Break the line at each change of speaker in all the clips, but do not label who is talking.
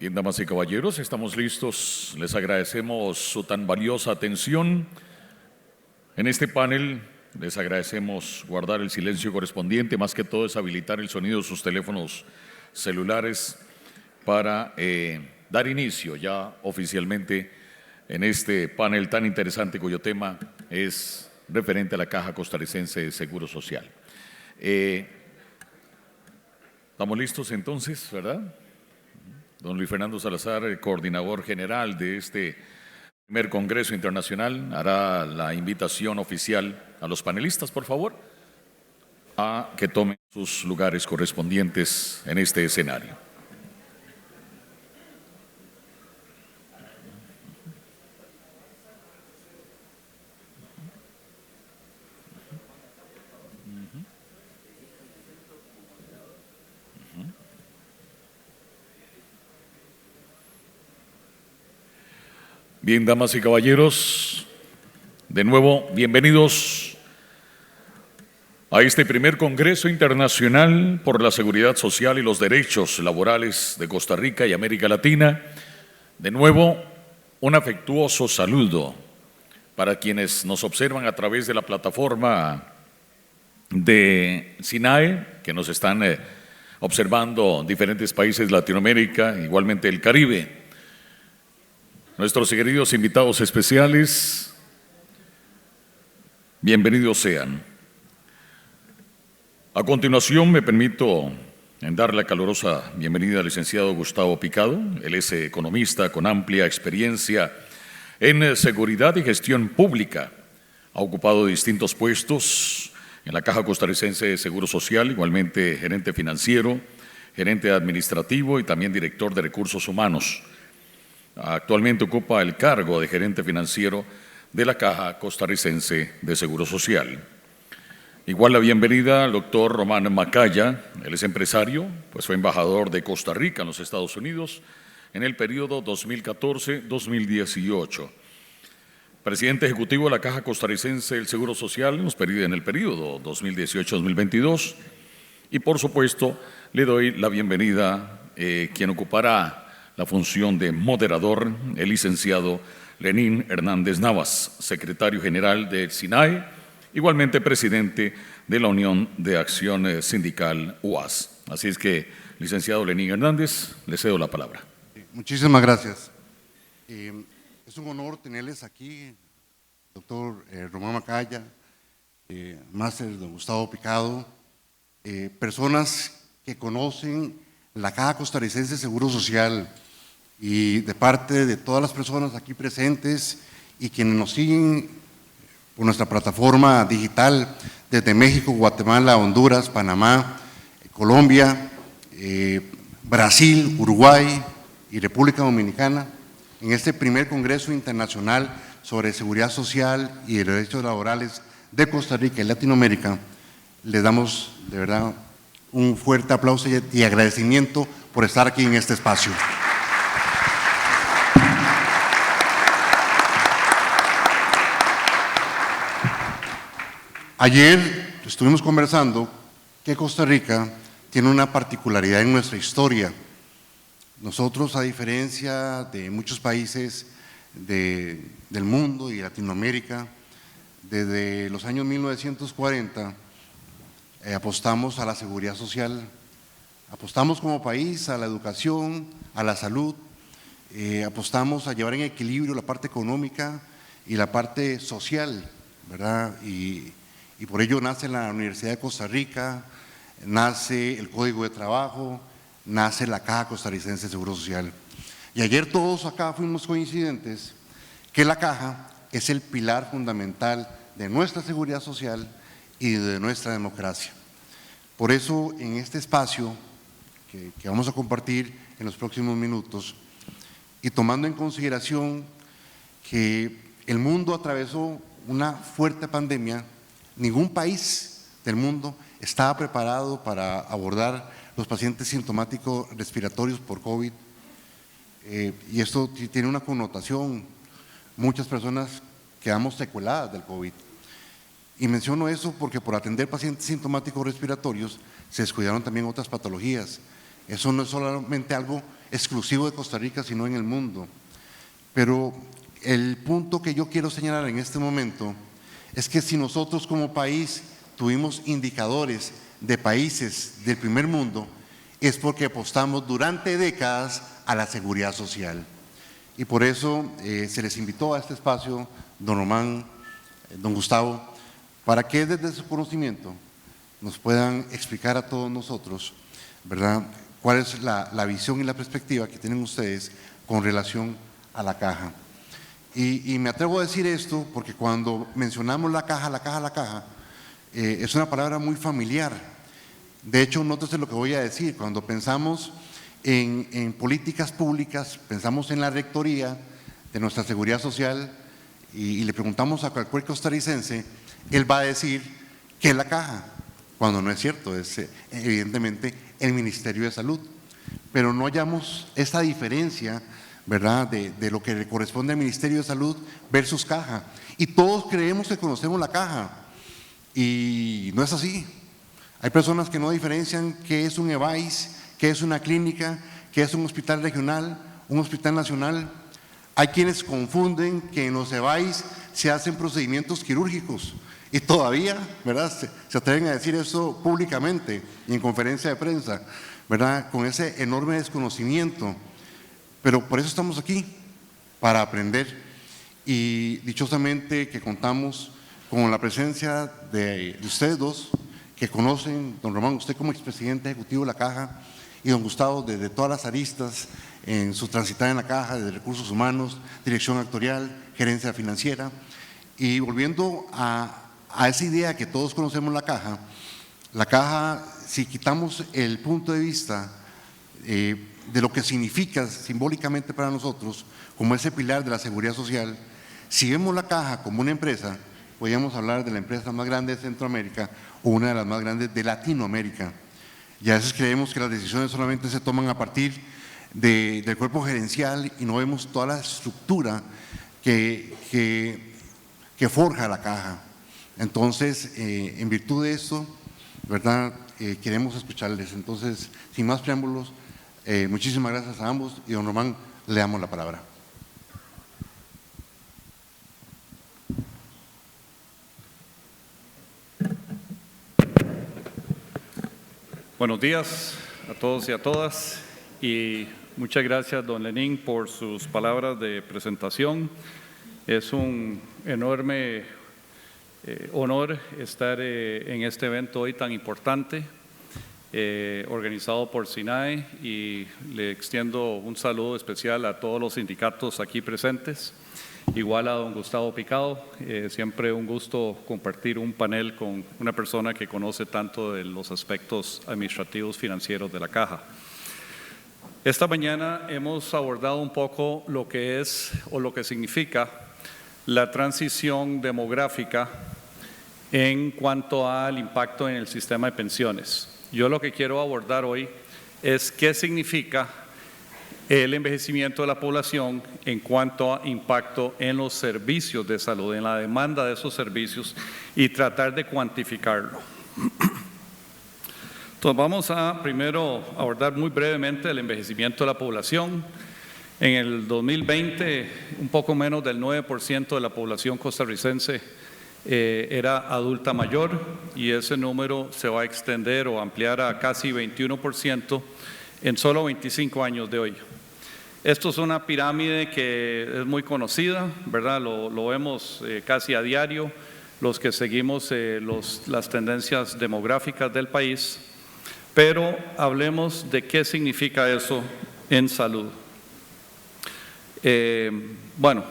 Bien, damas y caballeros, estamos listos. Les agradecemos su tan valiosa atención. En este panel les agradecemos guardar el silencio correspondiente, más que todo es habilitar el sonido de sus teléfonos celulares para dar inicio ya oficialmente en este panel tan interesante cuyo tema es referente a la Caja Costarricense de Seguro Social. ¿Estamos listos entonces, verdad? Don Luis Fernando Salazar, el coordinador general de este primer Congreso Internacional, hará la invitación oficial a los panelistas, por favor, a que tomen sus lugares correspondientes en este escenario. Bien, damas y caballeros, de nuevo, bienvenidos a este primer Congreso Internacional por la Seguridad Social y los Derechos Laborales de Costa Rica y América Latina. De nuevo, un afectuoso saludo para quienes nos observan a través de la plataforma de SINAE, que nos están observando en diferentes países de Latinoamérica, igualmente el Caribe. Nuestros queridos invitados especiales, bienvenidos sean. A continuación me permito dar la calurosa bienvenida al licenciado Gustavo Picado. Él es economista con amplia experiencia en seguridad y gestión pública. Ha ocupado distintos puestos en la Caja Costarricense de Seguro Social, igualmente gerente financiero, gerente administrativo y también director de recursos humanos. Actualmente ocupa el cargo de gerente financiero de la Caja Costarricense de Seguro Social. Igual la bienvenida al doctor Román Macaya. Él es empresario, pues fue embajador de Costa Rica en los Estados Unidos en el periodo 2014-2018. Presidente ejecutivo de la Caja Costarricense del Seguro Social en el periodo 2018-2022. Y por supuesto, le doy la bienvenida quien ocupará la función de moderador, el licenciado Lenín Hernández Navas, secretario general del SINAE, igualmente presidente de la Unión de Acción Sindical UAS. Así es que, licenciado Lenín Hernández, le cedo la palabra.
Muchísimas gracias. Es un honor tenerles aquí, doctor Román Macaya, máster don Gustavo Picado, personas que conocen la Caja Costarricense de Seguro Social, y de parte de todas las personas aquí presentes y quienes nos siguen por nuestra plataforma digital desde México, Guatemala, Honduras, Panamá, Colombia, Brasil, Uruguay y República Dominicana, en este primer Congreso Internacional sobre Seguridad Social y Derechos Laborales de Costa Rica y Latinoamérica, les damos de verdad un fuerte aplauso y agradecimiento por estar aquí en este espacio. Ayer estuvimos conversando que Costa Rica tiene una particularidad en nuestra historia. Nosotros, a diferencia de muchos países del mundo y Latinoamérica, desde los años 1940 apostamos a la seguridad social, apostamos como país a la educación, a la salud, apostamos a llevar en equilibrio la parte económica y la parte social, ¿verdad? Y por ello nace la Universidad de Costa Rica, nace el Código de Trabajo, nace la Caja Costarricense de Seguro Social. Y ayer todos acá fuimos coincidentes que la Caja es el pilar fundamental de nuestra seguridad social y de nuestra democracia. Por eso, en este espacio que vamos a compartir en los próximos minutos, y tomando en consideración que el mundo atravesó una fuerte pandemia, ningún país del mundo estaba preparado para abordar los pacientes sintomáticos respiratorios por COVID, y esto tiene una connotación. Muchas personas quedamos secueladas del COVID. Y menciono eso porque por atender pacientes sintomáticos respiratorios se descuidaron también otras patologías. Eso no es solamente algo exclusivo de Costa Rica, sino en el mundo. Pero el punto que yo quiero señalar en este momento es que si nosotros como país tuvimos indicadores de países del primer mundo, es porque apostamos durante décadas a la seguridad social. Y por eso se les invitó a este espacio, don Román, don Gustavo, para que desde su conocimiento nos puedan explicar a todos nosotros, ¿verdad?, cuál es la visión y la perspectiva que tienen ustedes con relación a la caja. Y me atrevo a decir esto porque cuando mencionamos la caja, es una palabra muy familiar. De hecho, nótese lo que voy a decir. Cuando pensamos en políticas públicas, pensamos en la rectoría de nuestra seguridad social y le preguntamos a cualquier costarricense, él va a decir ¿qué es la caja? Cuando no es cierto, es evidentemente el Ministerio de Salud. Pero no hallamos esta diferencia, ¿verdad?, de lo que le corresponde al Ministerio de Salud versus caja. Y todos creemos que conocemos la caja y no es así. Hay personas que no diferencian qué es un EVAIS, qué es una clínica, qué es un hospital regional, un hospital nacional. Hay quienes confunden que en los EVAIS se hacen procedimientos quirúrgicos y todavía, ¿verdad?, se atreven a decir eso públicamente y en conferencia de prensa, ¿verdad?, con ese enorme desconocimiento. Pero por eso estamos aquí, para aprender, y dichosamente que contamos con la presencia de ustedes dos, que conocen, don Román, usted como expresidente ejecutivo de la Caja, y don Gustavo desde todas las aristas en su transitada en la Caja, desde recursos humanos, dirección actuarial, gerencia financiera. Y volviendo a esa idea que todos conocemos la Caja, si quitamos el punto de vista de lo que significa simbólicamente para nosotros como ese pilar de la seguridad social, si vemos la Caja como una empresa, podríamos hablar de la empresa más grande de Centroamérica o una de las más grandes de Latinoamérica. Y a veces creemos que las decisiones solamente se toman a partir del cuerpo gerencial y no vemos toda la estructura que forja la Caja. Entonces, en virtud de esto, ¿verdad?, queremos escucharles. Entonces, sin más preámbulos, muchísimas gracias a ambos y don Román, le damos la palabra.
Buenos días a todos y a todas y muchas gracias don Lenín por sus palabras de presentación. Es un enorme honor estar en este evento hoy tan importante organizado por SINAE y le extiendo un saludo especial a todos los sindicatos aquí presentes, igual a don Gustavo Picado. Siempre un gusto compartir un panel con una persona que conoce tanto de los aspectos administrativos financieros de la Caja. Esta mañana hemos abordado un poco lo que es o lo que significa la transición demográfica en cuanto al impacto en el sistema de pensiones. Yo lo que quiero abordar hoy es qué significa el envejecimiento de la población en cuanto a impacto en los servicios de salud, en la demanda de esos servicios y tratar de cuantificarlo. Entonces vamos a primero abordar muy brevemente el envejecimiento de la población. En el 2020, un poco menos del 9% de la población costarricense era adulta mayor y ese número se va a extender o ampliar a casi 21% en solo 25 años de hoy. Esto es una pirámide que es muy conocida, ¿verdad? Lo vemos casi a diario, los que seguimos las tendencias demográficas del país, pero hablemos de qué significa eso en salud. Bueno,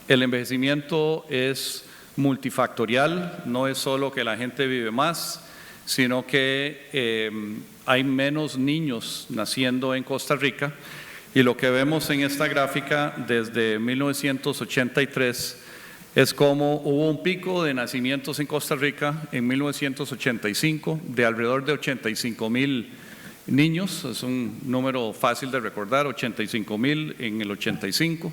el envejecimiento es multifactorial, no es solo que la gente vive más, sino que hay menos niños naciendo en Costa Rica. Y lo que vemos en esta gráfica desde 1983 es como hubo un pico de nacimientos en Costa Rica en 1985 de alrededor de 85,000 niños, es un número fácil de recordar, 85,000 en el 85,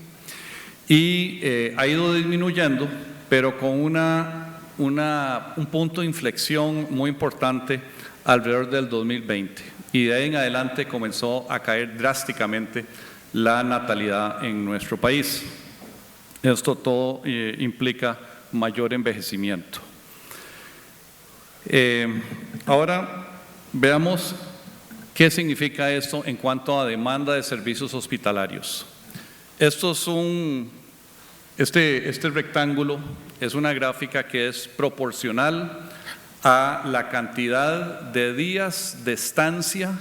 y ha ido disminuyendo, pero con un punto de inflexión muy importante alrededor del 2020. y de ahí en adelante comenzó a caer drásticamente la natalidad en nuestro país. Esto todo implica mayor envejecimiento. Ahora veamos qué significa esto en cuanto a demanda de servicios hospitalarios. Esto es este rectángulo es una gráfica que es proporcional a la cantidad de días de estancia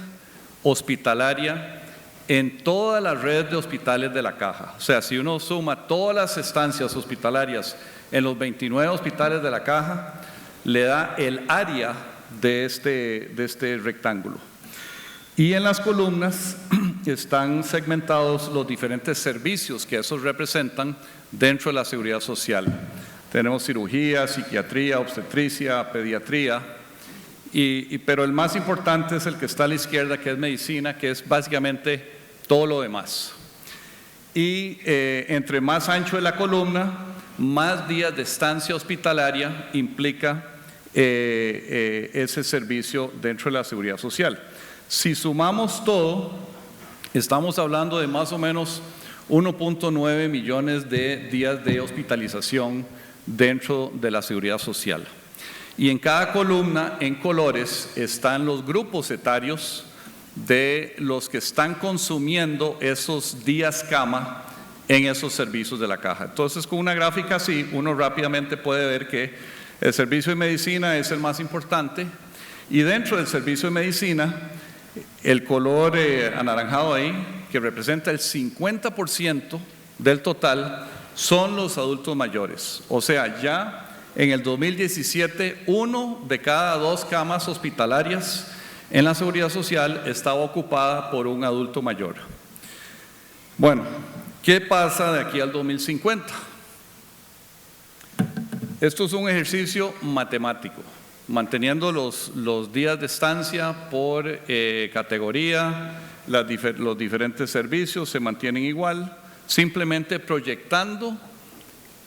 hospitalaria en toda la red de hospitales de la Caja. O sea, si uno suma todas las estancias hospitalarias en los 29 hospitales de la Caja, le da el área de este rectángulo. Y en las columnas están segmentados los diferentes servicios que esos representan dentro de la seguridad social. Tenemos cirugía, psiquiatría, obstetricia, pediatría, pero el más importante es el que está a la izquierda, que es medicina, que es básicamente todo lo demás. Y entre más ancho es la columna, más días de estancia hospitalaria implica ese servicio dentro de la seguridad social. Si sumamos todo, estamos hablando de más o menos 1.9 millones de días de hospitalización dentro de la seguridad social. Y en cada columna, en colores, están los grupos etarios de los que están consumiendo esos días cama en esos servicios de la Caja. Entonces, con una gráfica así, uno rápidamente puede ver que el servicio de medicina es el más importante, y dentro del servicio de medicina, el color anaranjado ahí, que representa el 50% del total, son los adultos mayores. O sea, ya en el 2017, 1 de cada 2 camas hospitalarias en la seguridad social estaba ocupada por un adulto mayor. Bueno, ¿qué pasa de aquí al 2050? Esto es un ejercicio matemático, manteniendo los días de estancia por categoría, los diferentes servicios se mantienen igual, simplemente proyectando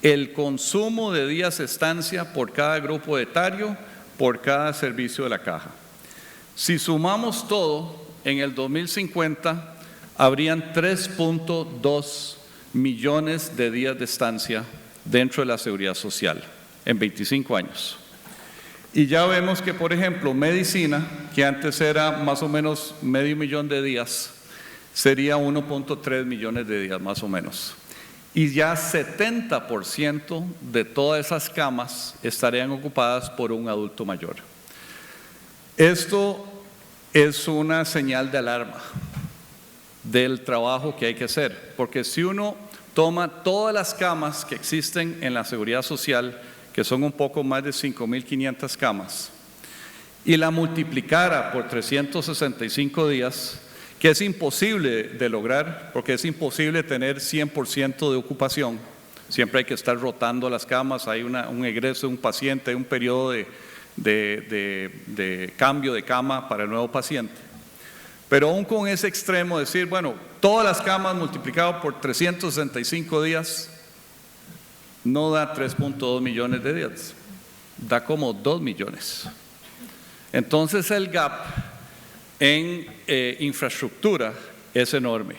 el consumo de días de estancia por cada grupo etario, por cada servicio de la Caja. Si sumamos todo, en el 2050 habrían 3.2 millones de días de estancia dentro de la seguridad social en 25 años. Y ya vemos que, por ejemplo, medicina, que antes era más o menos medio millón de días, sería 1.3 millones de días más o menos. Y ya 70% de todas esas camas estarían ocupadas por un adulto mayor. Esto es una señal de alarma del trabajo que hay que hacer, porque si uno toma todas las camas que existen en la seguridad social, que son un poco más de 5.500 camas, y la multiplicara por 365 días, que es imposible de lograr, porque es imposible tener 100% de ocupación. Siempre hay que estar rotando las camas, hay un egreso de un paciente, hay un periodo de cambio de cama para el nuevo paciente. Pero aún con ese extremo, decir, bueno, todas las camas multiplicado por 365 días, no da 3.2 millones de días, da como 2 millones. Entonces el gap en infraestructura es enorme.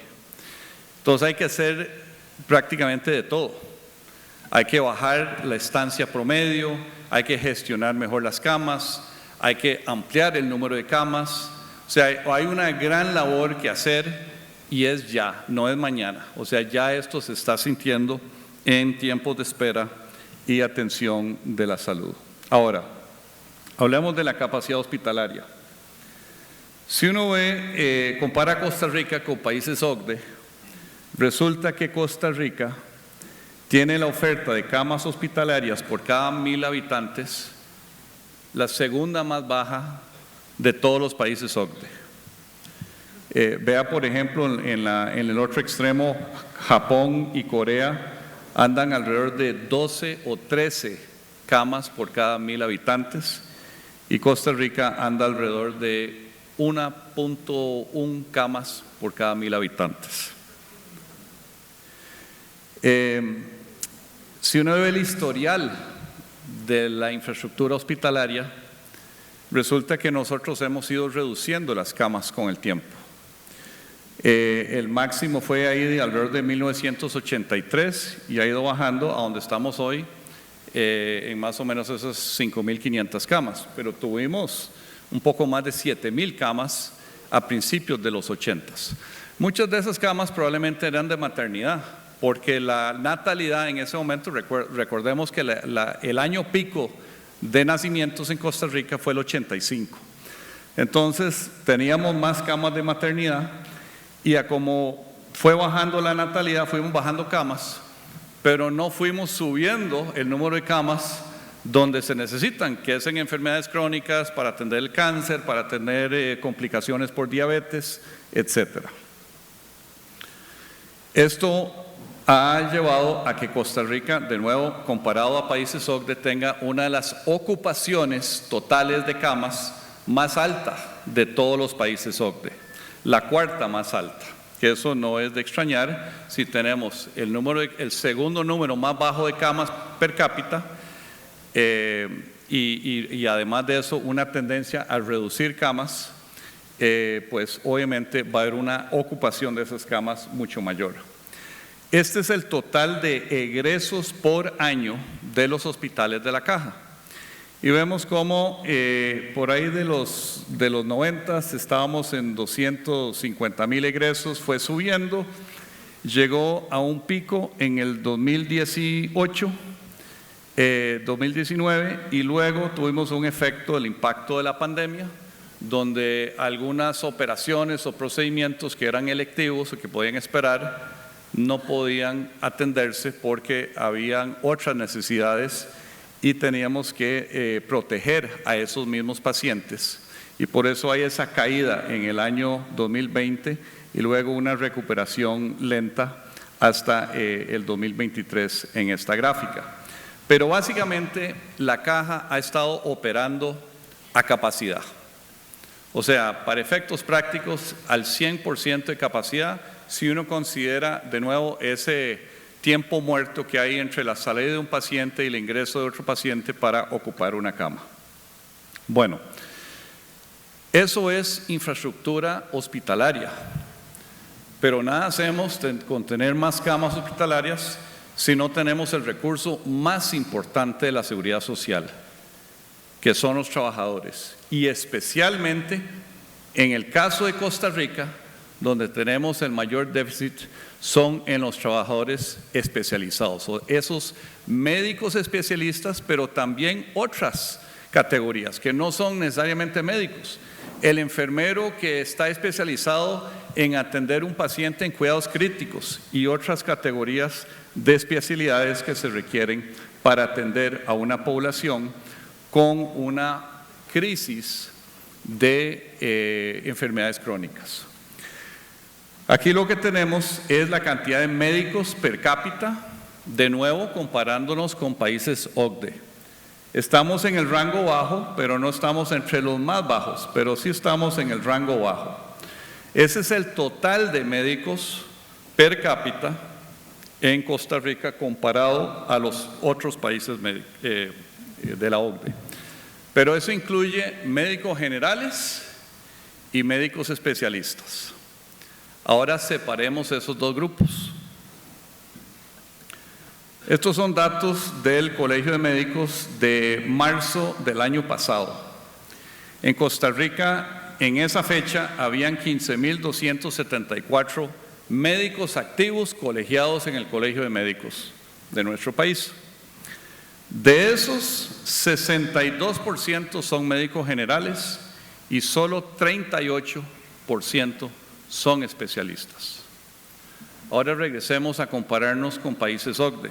Entonces hay que hacer prácticamente de todo. Hay que bajar la estancia promedio, hay que gestionar mejor las camas, hay que ampliar el número de camas. O sea, hay una gran labor que hacer y es ya, no es mañana. O sea, ya esto se está sintiendo en tiempos de espera y atención de la salud. Ahora, hablemos de la capacidad hospitalaria. Si uno compara Costa Rica con países OCDE, resulta que Costa Rica tiene la oferta de camas hospitalarias por cada 1.000 habitantes, la segunda más baja de todos los países OCDE. Vea, por ejemplo, en el otro extremo, Japón y Corea andan alrededor de 12 o 13 camas por cada 1.000 habitantes, y Costa Rica anda alrededor de 1.1 camas por cada 1.000 habitantes. Si uno ve el historial de la infraestructura hospitalaria, resulta que nosotros hemos ido reduciendo las camas con el tiempo. El máximo fue ahí de alrededor de 1983 y ha ido bajando a donde estamos hoy, en más o menos esas 5.500 camas, pero tuvimos un poco más de 7.000 camas a principios de los 80s. Muchas de esas camas probablemente eran de maternidad, porque la natalidad en ese momento, recordemos que el año pico de nacimientos en Costa Rica fue el 85. Entonces teníamos más camas de maternidad y a como fue bajando la natalidad, fuimos bajando camas, pero no fuimos subiendo el número de camas donde se necesitan, que es en enfermedades crónicas, para atender el cáncer, para atender complicaciones por diabetes, etc. Esto ha llevado a que Costa Rica, de nuevo, comparado a países OCDE, tenga una de las ocupaciones totales de camas más alta de todos los países OCDE, la cuarta más alta, que eso no es de extrañar si tenemos el segundo número más bajo de camas per cápita, y además de eso una tendencia a reducir camas, pues obviamente va a haber una ocupación de esas camas mucho mayor. Este es el total de egresos por año de los hospitales de la Caja. Y vemos cómo por ahí de los 90 estábamos en 250.000 egresos, fue subiendo, llegó a un pico en el 2018, 2019, y luego tuvimos un efecto del impacto de la pandemia, donde algunas operaciones o procedimientos que eran electivos o que podían esperar no podían atenderse porque habían otras necesidades y teníamos que proteger a esos mismos pacientes, y por eso hay esa caída en el año 2020 y luego una recuperación lenta hasta el 2023 en esta gráfica. Pero básicamente la Caja ha estado operando a capacidad, o sea, para efectos prácticos al 100% de capacidad, si uno considera de nuevo ese tiempo muerto que hay entre la salida de un paciente y el ingreso de otro paciente para ocupar una cama. Bueno, eso es infraestructura hospitalaria, pero nada hacemos con tener más camas hospitalarias si no tenemos el recurso más importante de la seguridad social, que son los trabajadores, y especialmente en el caso de Costa Rica, donde tenemos el mayor déficit, son en los trabajadores especializados, o esos médicos especialistas, pero también otras categorías que no son necesariamente médicos. El enfermero que está especializado en atender un paciente en cuidados críticos y otras categorías de especialidades que se requieren para atender a una población con una crisis de enfermedades crónicas. Aquí lo que tenemos es la cantidad de médicos per cápita, de nuevo comparándonos con países OCDE. Estamos en el rango bajo, pero no estamos entre los más bajos, pero sí estamos en el rango bajo. Ese es el total de médicos per cápita en Costa Rica comparado a los otros países de la OCDE. Pero eso incluye médicos generales y médicos especialistas. Ahora separemos esos dos grupos. Estos son datos del Colegio de Médicos de marzo del año pasado. En Costa Rica, en esa fecha, habían 15.274 médicos activos colegiados en el Colegio de Médicos de nuestro país. De esos, 62% son médicos generales y solo 38% son especialistas. Ahora regresemos a compararnos con países OCDE.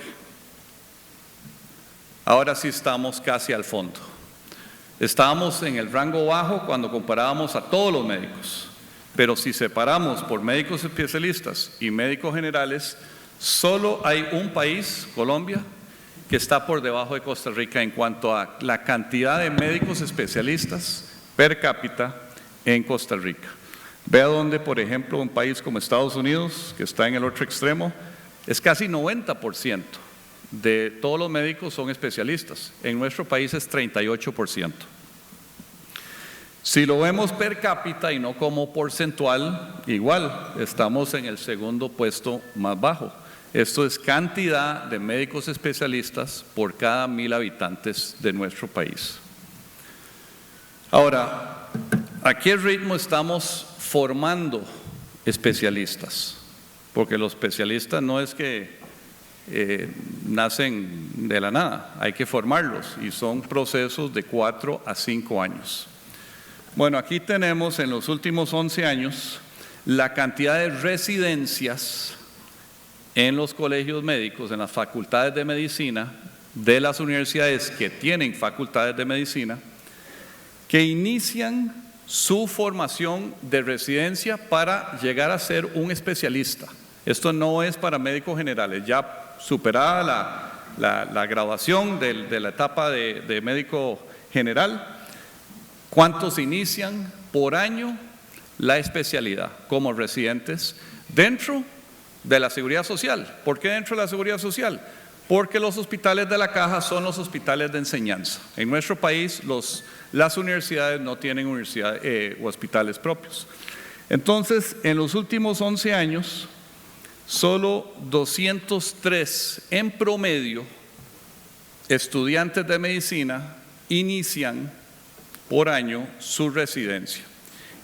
Ahora sí estamos casi al fondo. Estábamos en el rango bajo cuando comparábamos a todos los médicos, pero si separamos por médicos especialistas y médicos generales, solo hay un país, Colombia, que está por debajo de Costa Rica en cuanto a la cantidad de médicos especialistas per cápita en Costa Rica. Vea donde, por ejemplo, un país como Estados Unidos, que está en el otro extremo, es casi 90% de todos los médicos son especialistas. En nuestro país es 38%. Si lo vemos per cápita y no como porcentual, igual estamos en el segundo puesto más bajo. Esto es cantidad de médicos especialistas por cada 1000 habitantes de nuestro país. Ahora, ¿a qué ritmo estamos formando especialistas? Porque los especialistas no es que nacen de la nada, hay que formarlos y son procesos de 4 a 5 años. Bueno, aquí tenemos en los últimos 11 años la cantidad de residencias en los colegios médicos, en las facultades de medicina, de las universidades que tienen facultades de medicina, que inician su formación de residencia para llegar a ser un especialista. Esto no es para médicos generales, ya superada la graduación de la etapa de médico general. ¿Cuántos inician por año la especialidad como residentes dentro de la seguridad social? ¿Por qué dentro de la seguridad social? Porque los hospitales de la Caja son los hospitales de enseñanza. En nuestro país las universidades no tienen hospitales propios. Entonces, en los últimos 11 años, solo 203 en promedio estudiantes de medicina inician por año su residencia.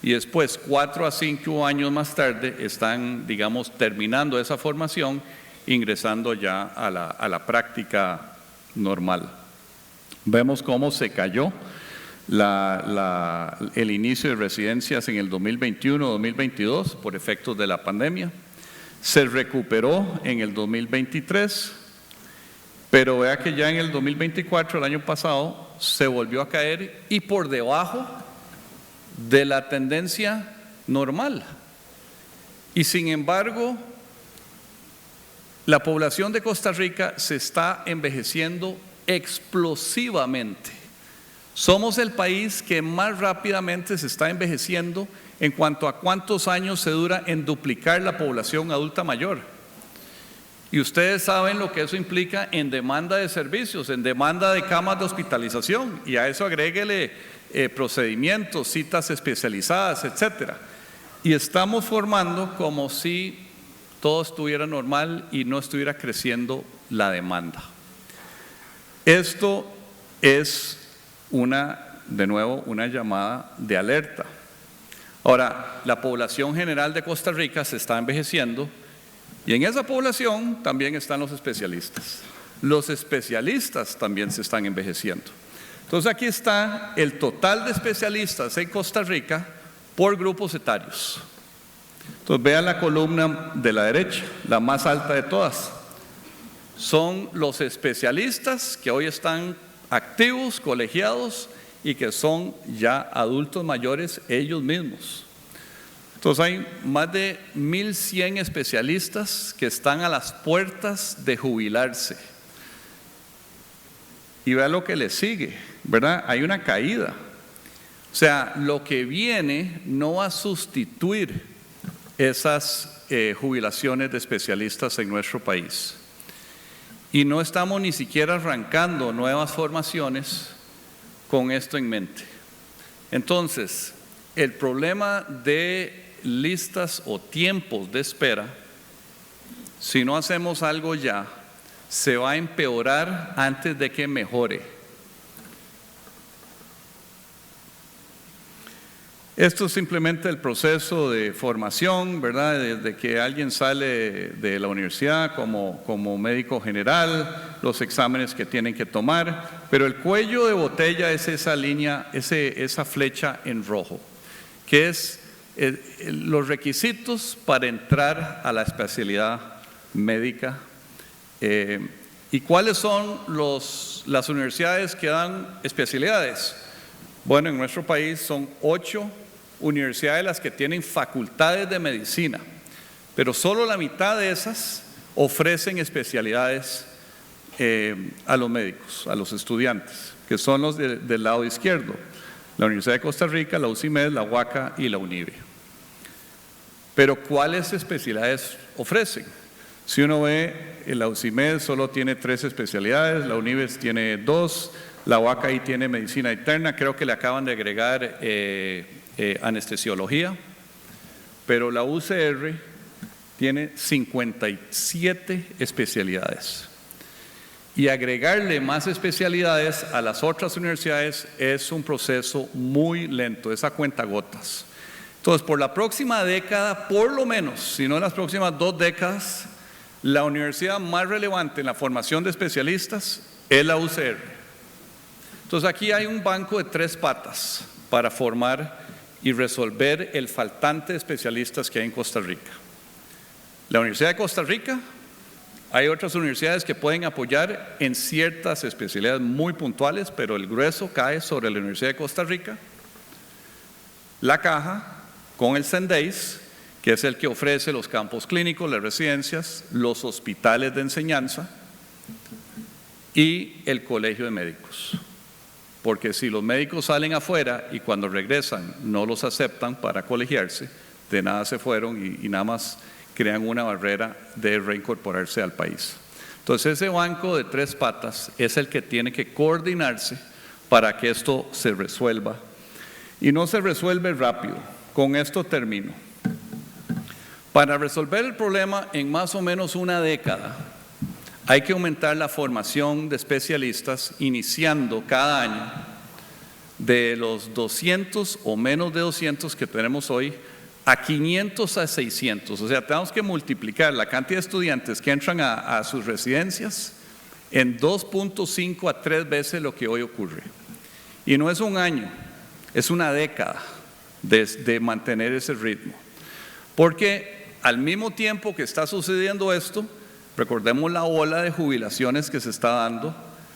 Y después, 4 a 5 años más tarde, están, digamos, terminando esa formación, ingresando ya a la práctica normal. Vemos cómo se cayó el inicio de residencias en el 2021-2022 por efectos de la pandemia. Se recuperó en el 2023, pero vea que ya en el 2024, el año pasado, se volvió a caer y por debajo de la tendencia normal. Y sin embargo, la población de Costa Rica se está envejeciendo explosivamente. Somos el país que más rápidamente se está envejeciendo en cuanto a cuántos años se dura en duplicar la población adulta mayor. Y ustedes saben lo que eso implica en demanda de servicios, en demanda de camas de hospitalización, y a eso agréguele procedimientos, citas especializadas, etcétera. Y estamos formando como si todo estuviera normal y no estuviera creciendo la demanda. Esto es de nuevo, una llamada de alerta. Ahora, la población general de Costa Rica se está envejeciendo y en esa población también están los especialistas. Los especialistas también se están envejeciendo. Entonces aquí está el total de especialistas en Costa Rica por grupos etarios. Entonces vean la columna de la derecha, la más alta de todas. Son los especialistas que hoy están activos, colegiados y que son ya adultos mayores ellos mismos. Entonces hay más de 1.100 especialistas que están a las puertas de jubilarse. Y vea lo que le sigue, ¿verdad? Hay una caída. O sea, lo que viene no va a sustituir esas jubilaciones de especialistas en nuestro país. Y no estamos ni siquiera arrancando nuevas formaciones con esto en mente. Entonces, el problema de listas o tiempos de espera, si no hacemos algo ya, se va a empeorar antes de que mejore. Esto es simplemente el proceso de formación, ¿verdad? Desde que alguien sale de la universidad como médico general, los exámenes que tienen que tomar, pero el cuello de botella es esa línea, esa flecha en rojo, que es los requisitos para entrar a la especialidad médica. ¿Y cuáles son las universidades que dan especialidades? Bueno, en nuestro país son 8 universidades las que tienen facultades de medicina, pero solo la mitad de esas ofrecen especialidades a los médicos, a los estudiantes, que son los del lado izquierdo: la Universidad de Costa Rica, la UCIMED, la UACA y la UNIBE. Pero ¿cuáles especialidades ofrecen? Si uno ve, la UCIMED solo tiene 3 especialidades, la UNIBE tiene 2, La UAC ahí tiene medicina interna, creo que le acaban de agregar anestesiología, pero la UCR tiene 57 especialidades. Y agregarle más especialidades a las otras universidades es un proceso muy lento, es a cuentagotas. Entonces, por la próxima década, por lo menos, si no las próximas 2 décadas, la universidad más relevante en la formación de especialistas es la UCR. Entonces, aquí hay un banco de 3 patas para formar y resolver el faltante de especialistas que hay en Costa Rica. La Universidad de Costa Rica, hay otras universidades que pueden apoyar en ciertas especialidades muy puntuales, pero el grueso cae sobre la Universidad de Costa Rica. La Caja, con el CENDEIS, que es el que ofrece los campos clínicos, las residencias, los hospitales de enseñanza y el Colegio de Médicos. Porque si los médicos salen afuera y cuando regresan no los aceptan para colegiarse, de nada se fueron y nada más crean una barrera de reincorporarse al país. Entonces ese banco de 3 patas es el que tiene que coordinarse para que esto se resuelva. Y no se resuelve rápido. Con esto termino. Para resolver el problema en más o menos una década, hay que aumentar la formación de especialistas iniciando cada año de los 200 o menos de 200 que tenemos hoy a 500 a 600. O sea, tenemos que multiplicar la cantidad de estudiantes que entran a sus residencias en 2.5 a 3 veces lo que hoy ocurre. Y no es un año, es una década de mantener ese ritmo. Porque al mismo tiempo que está sucediendo esto, recordemos la ola de jubilaciones que se está dando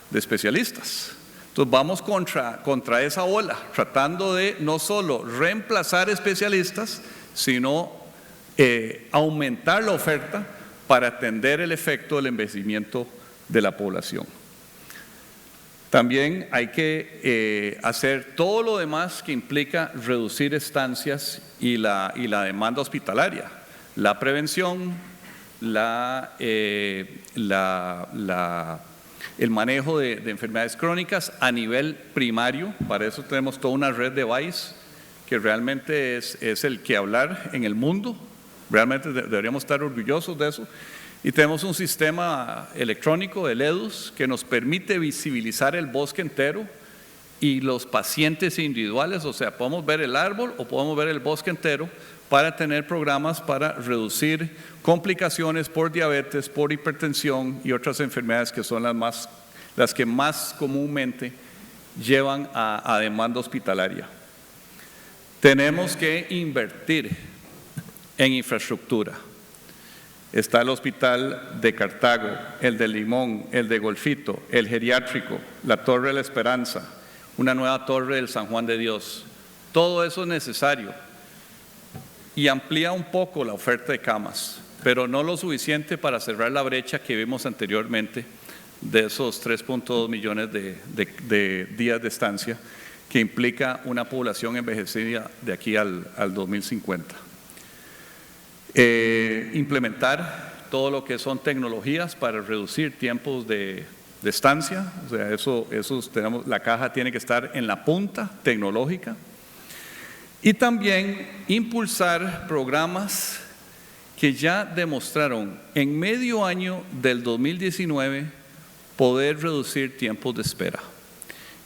de especialistas. Entonces vamos contra esa ola, tratando de no solo reemplazar especialistas, sino aumentar la oferta para atender el efecto del envejecimiento de la población. También hay que hacer todo lo demás que implica reducir estancias y la demanda hospitalaria, la prevención, el manejo de enfermedades crónicas a nivel primario. Para eso tenemos toda una red de VAIS que realmente es el que hablar en el mundo. Realmente deberíamos estar orgullosos de eso. Y tenemos un sistema electrónico, el EDUS, que nos permite visibilizar el bosque entero y los pacientes individuales. O sea, podemos ver el árbol o podemos ver el bosque entero para tener programas para reducir complicaciones por diabetes, por hipertensión y otras enfermedades que son las que más comúnmente llevan a demanda hospitalaria. Tenemos que invertir en infraestructura. Está el hospital de Cartago, el de Limón, el de Golfito, el geriátrico, la Torre de la Esperanza, una nueva torre del San Juan de Dios. Todo eso es necesario y amplía un poco la oferta de camas, pero no lo suficiente para cerrar la brecha que vimos anteriormente de esos 3.2 millones de días de estancia que implica una población envejecida de aquí al 2050. Implementar todo lo que son tecnologías para reducir tiempos de estancia, o sea, la caja tiene que estar en la punta tecnológica. Y también impulsar programas que ya demostraron en medio año del 2019 poder reducir tiempos de espera,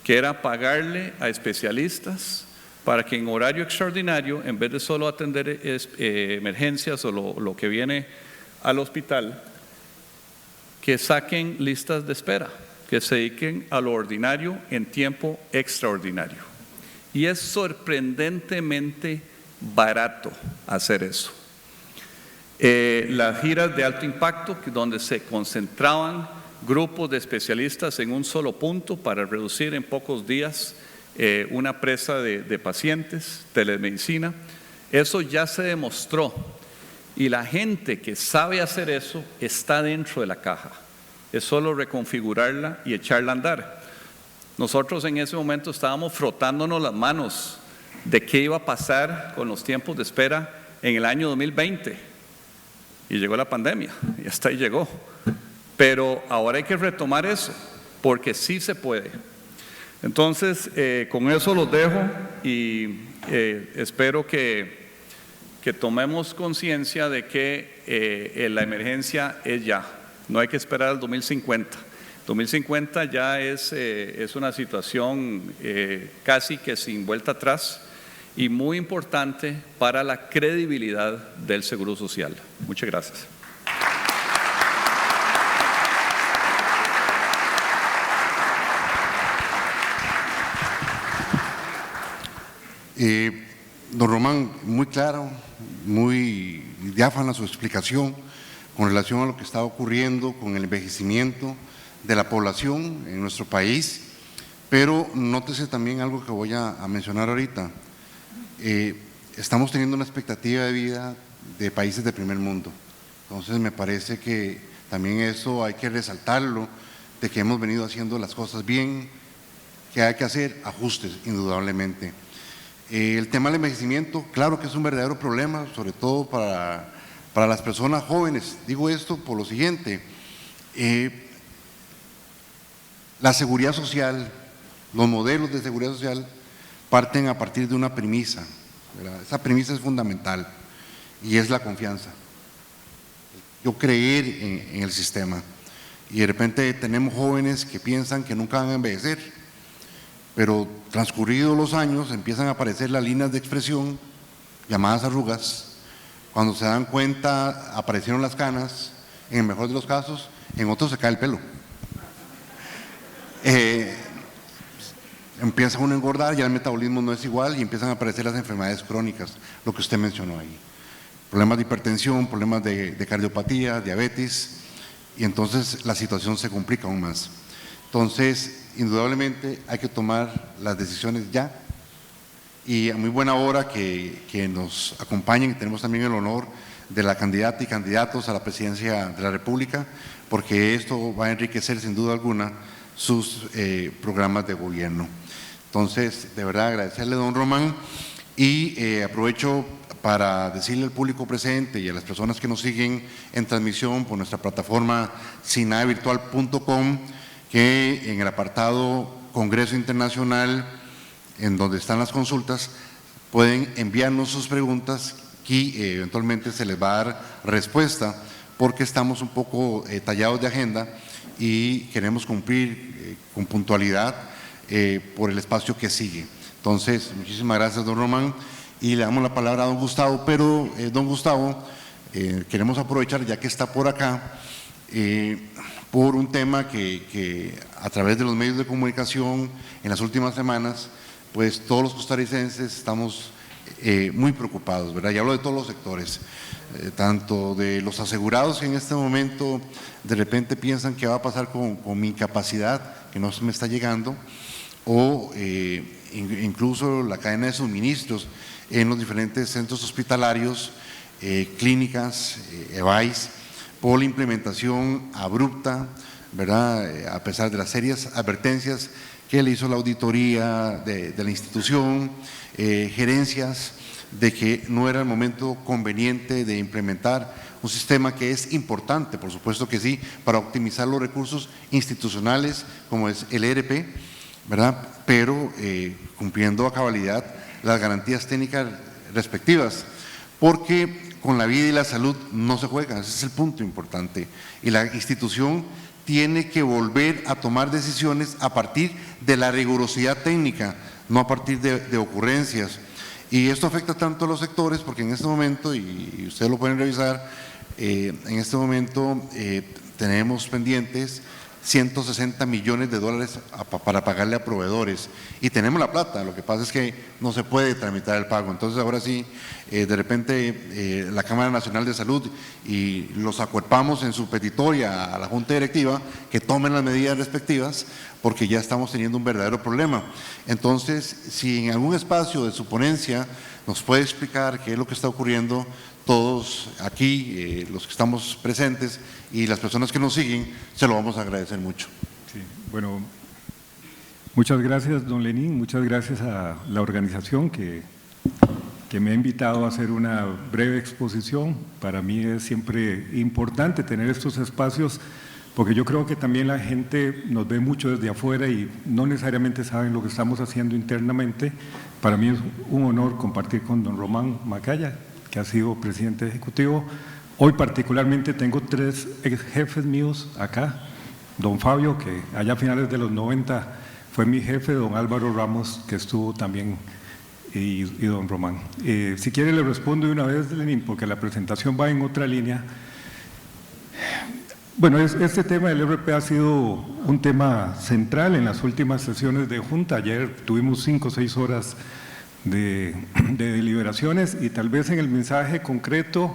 que era pagarle a especialistas para que en horario extraordinario, en vez de solo atender emergencias o lo que viene al hospital, que saquen listas de espera, que se dediquen a lo ordinario en tiempo extraordinario. Y es sorprendentemente barato hacer eso. Las giras de alto impacto, donde se concentraban grupos de especialistas en un solo punto para reducir en pocos días una presa de pacientes, telemedicina, eso ya se demostró. Y la gente que sabe hacer eso está dentro de la caja. Es solo reconfigurarla y echarla a andar. Nosotros en ese momento estábamos frotándonos las manos de qué iba a pasar con los tiempos de espera en el año 2020. Y llegó la pandemia, y hasta ahí llegó. Pero ahora hay que retomar eso, porque sí se puede. Entonces, con eso los dejo y espero que tomemos conciencia de que la emergencia es ya, no hay que esperar al 2050. 2050 ya es una situación casi que sin vuelta atrás y muy importante para la credibilidad del Seguro Social. Muchas gracias.
Don Román, muy claro, muy diáfana su explicación con relación a lo que está ocurriendo con el envejecimiento de la población en nuestro país, pero nótese también algo que voy a mencionar ahorita. Estamos teniendo una expectativa de vida de países de primer mundo, entonces me parece que también eso hay que resaltarlo, de que hemos venido haciendo las cosas bien, que hay que hacer ajustes indudablemente. El tema del envejecimiento, claro que es un verdadero problema, sobre todo para las personas jóvenes. Digo esto por lo siguiente, la seguridad social, los modelos de seguridad social parten a partir de una premisa, ¿verdad? Esa premisa es fundamental y es la confianza. Yo creer en el sistema, y de repente tenemos jóvenes que piensan que nunca van a envejecer, pero transcurridos los años empiezan a aparecer las líneas de expresión llamadas arrugas. Cuando se dan cuenta aparecieron las canas, en el mejor de los casos, en otros se cae el pelo. Empieza uno a engordar, ya el metabolismo no es igual y empiezan a aparecer las enfermedades crónicas, lo que usted mencionó ahí. Problemas de hipertensión, problemas de cardiopatía, diabetes, y entonces la situación se complica aún más. Entonces, indudablemente hay que tomar las decisiones ya, y a muy buena hora que nos acompañen. Tenemos también el honor de la candidata y candidatos a la presidencia de la República, porque esto va a enriquecer sin duda alguna sus programas de gobierno. Entonces, de verdad agradecerle, don Román, y aprovecho para decirle al público presente y a las personas que nos siguen en transmisión por nuestra plataforma sinaevirtual.com que en el apartado Congreso Internacional, en donde están las consultas, pueden enviarnos sus preguntas y eventualmente se les va a dar respuesta, porque estamos un poco tallados de agenda y queremos cumplir con puntualidad por el espacio que sigue. Entonces, muchísimas gracias, don Román, y le damos la palabra a don Gustavo, pero don Gustavo, queremos aprovechar, ya que está por acá, por un tema que a través de los medios de comunicación en las últimas semanas, pues todos los costarricenses estamos muy preocupados, ¿verdad? Y hablo de todos los sectores, tanto de los asegurados que en este momento de repente piensan que va a pasar con mi incapacidad, que no se me está llegando, o incluso la cadena de suministros en los diferentes centros hospitalarios, clínicas, EVAIS, por la implementación abrupta, ¿verdad? A pesar de las serias advertencias que le hizo la auditoría de la institución, gerencias, de que no era el momento conveniente de implementar un sistema que es importante, por supuesto que sí, para optimizar los recursos institucionales como es el ERP, ¿verdad? Pero cumpliendo a cabalidad las garantías técnicas respectivas, porque con la vida y la salud no se juega, ese es el punto importante, y la institución tiene que volver a tomar decisiones a partir de la rigurosidad técnica, no a partir de ocurrencias. Y esto afecta tanto a los sectores, porque en este momento, y ustedes lo pueden revisar, en este momento tenemos pendientes 160 millones de dólares para pagarle a proveedores, y tenemos la plata, lo que pasa es que no se puede tramitar el pago. Entonces ahora sí, de repente la Cámara Nacional de Salud, y los acuerpamos en su petitoria a la Junta Directiva que tomen las medidas respectivas, porque ya estamos teniendo un verdadero problema. Entonces, si en algún espacio de su ponencia nos puede explicar qué es lo que está ocurriendo, todos aquí, los que estamos presentes y las personas que nos siguen, se lo vamos a agradecer mucho.
Sí, bueno, muchas gracias, don Lenín, muchas gracias a la organización que me ha invitado a hacer una breve exposición. Para mí es siempre importante tener estos espacios porque yo creo que también la gente nos ve mucho desde afuera y no necesariamente saben lo que estamos haciendo internamente. Para mí es un honor compartir con don Román Macaya, que ha sido presidente ejecutivo. Hoy particularmente tengo 3 ex jefes míos acá, don Fabio, que allá a finales de los 90 fue mi jefe, don Álvaro Ramos, que estuvo también, y don Román. Si quiere le respondo de una vez, Lenín, porque la presentación va en otra línea. Bueno, este tema del RP ha sido un tema central en las últimas sesiones de Junta. Ayer tuvimos 5 o 6 horas de deliberaciones y tal vez en el mensaje concreto,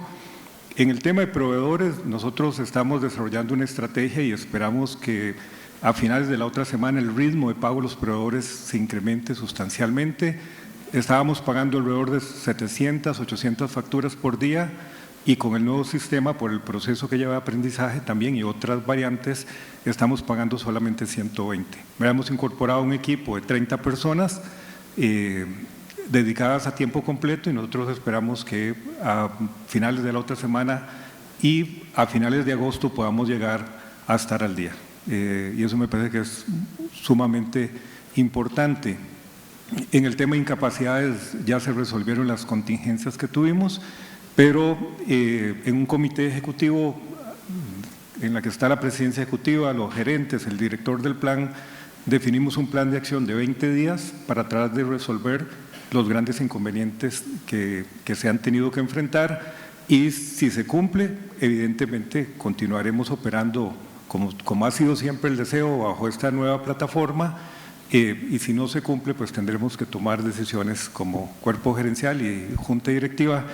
en el tema de proveedores, nosotros estamos desarrollando una estrategia y esperamos que a finales de la otra semana el ritmo de pago de los proveedores se incremente sustancialmente. Estábamos pagando alrededor de 700, 800 facturas por día y con el nuevo sistema, por el proceso que lleva de aprendizaje también y otras variantes, estamos pagando solamente 120. Hemos incorporado un equipo de 30 personas dedicadas a tiempo completo y nosotros esperamos que a finales de la otra semana y a finales de agosto podamos llegar a estar al día. Y eso me parece que es sumamente importante. En el tema de incapacidades ya se resolvieron las contingencias que tuvimos, pero en un comité ejecutivo en la que está la presidencia ejecutiva, los gerentes, el director del plan, definimos un plan de acción de 20 días para tratar de resolver los grandes inconvenientes que se han tenido que enfrentar y si se cumple, evidentemente continuaremos operando como ha sido siempre el deseo bajo esta nueva plataforma y si no se cumple, pues tendremos que tomar decisiones como cuerpo gerencial y junta directiva.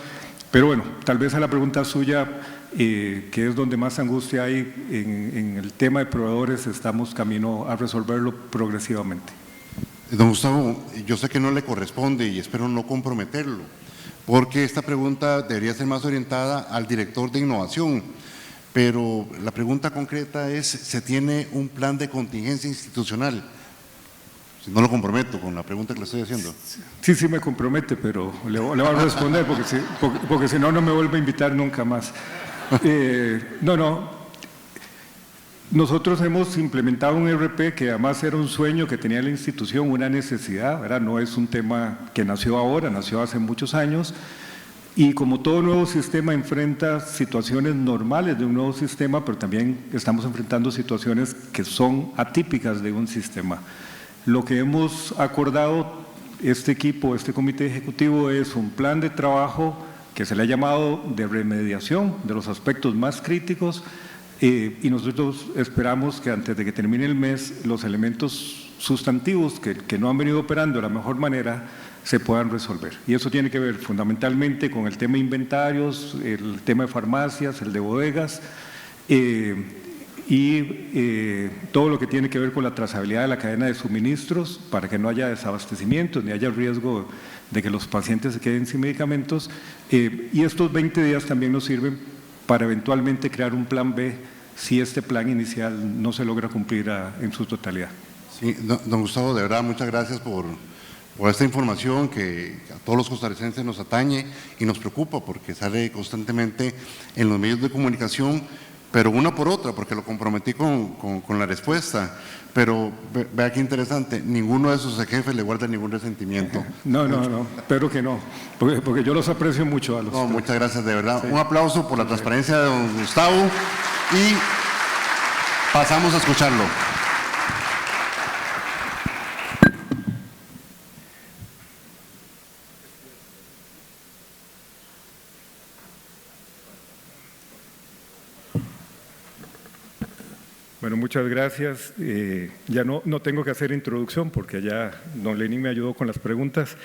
Pero bueno, tal vez a la pregunta suya, que es donde más angustia hay en el tema de proveedores, estamos camino a resolverlo progresivamente.
Don Gustavo, yo sé que no le corresponde y espero no comprometerlo, porque esta pregunta debería ser más orientada al director de innovación, pero la pregunta concreta es, ¿se tiene un plan de contingencia institucional? Si no lo comprometo con la pregunta que le estoy haciendo.
Sí me compromete, pero le voy a responder porque si no, no me vuelve a invitar nunca más. Nosotros hemos implementado un ERP que además era un sueño que tenía la institución, una necesidad, ¿verdad? No es un tema que nació ahora, nació hace muchos años. Y como todo nuevo sistema enfrenta situaciones normales de un nuevo sistema, pero también estamos enfrentando situaciones que son atípicas de un sistema. Lo que hemos acordado, este equipo, este comité ejecutivo, es un plan de trabajo que se le ha llamado de remediación de los aspectos más críticos y nosotros esperamos que antes de que termine el mes los elementos sustantivos que no han venido operando de la mejor manera se puedan resolver. Y eso tiene que ver fundamentalmente con el tema de inventarios, el tema de farmacias, el de bodegas todo lo que tiene que ver con la trazabilidad de la cadena de suministros para que no haya desabastecimientos ni haya riesgo de que los pacientes se queden sin medicamentos. Y estos 20 días también nos sirven para eventualmente crear un plan B si este plan inicial no se logra cumplir en su totalidad.
Sí, don Gustavo, de verdad, muchas gracias por esta información que a todos los costarricenses nos atañe y nos preocupa porque sale constantemente en los medios de comunicación, pero una por otra, porque lo comprometí con la respuesta. Pero vea qué interesante, ninguno de sus jefes le guarda ningún resentimiento.
No, espero que no, porque yo los aprecio mucho a los.
No, muchas gracias, de verdad. Sí. Un aplauso por la transparencia de don Gustavo y pasamos a escucharlo.
Bueno, muchas gracias. Ya no tengo que hacer introducción porque ya don Lenín me ayudó con las preguntas.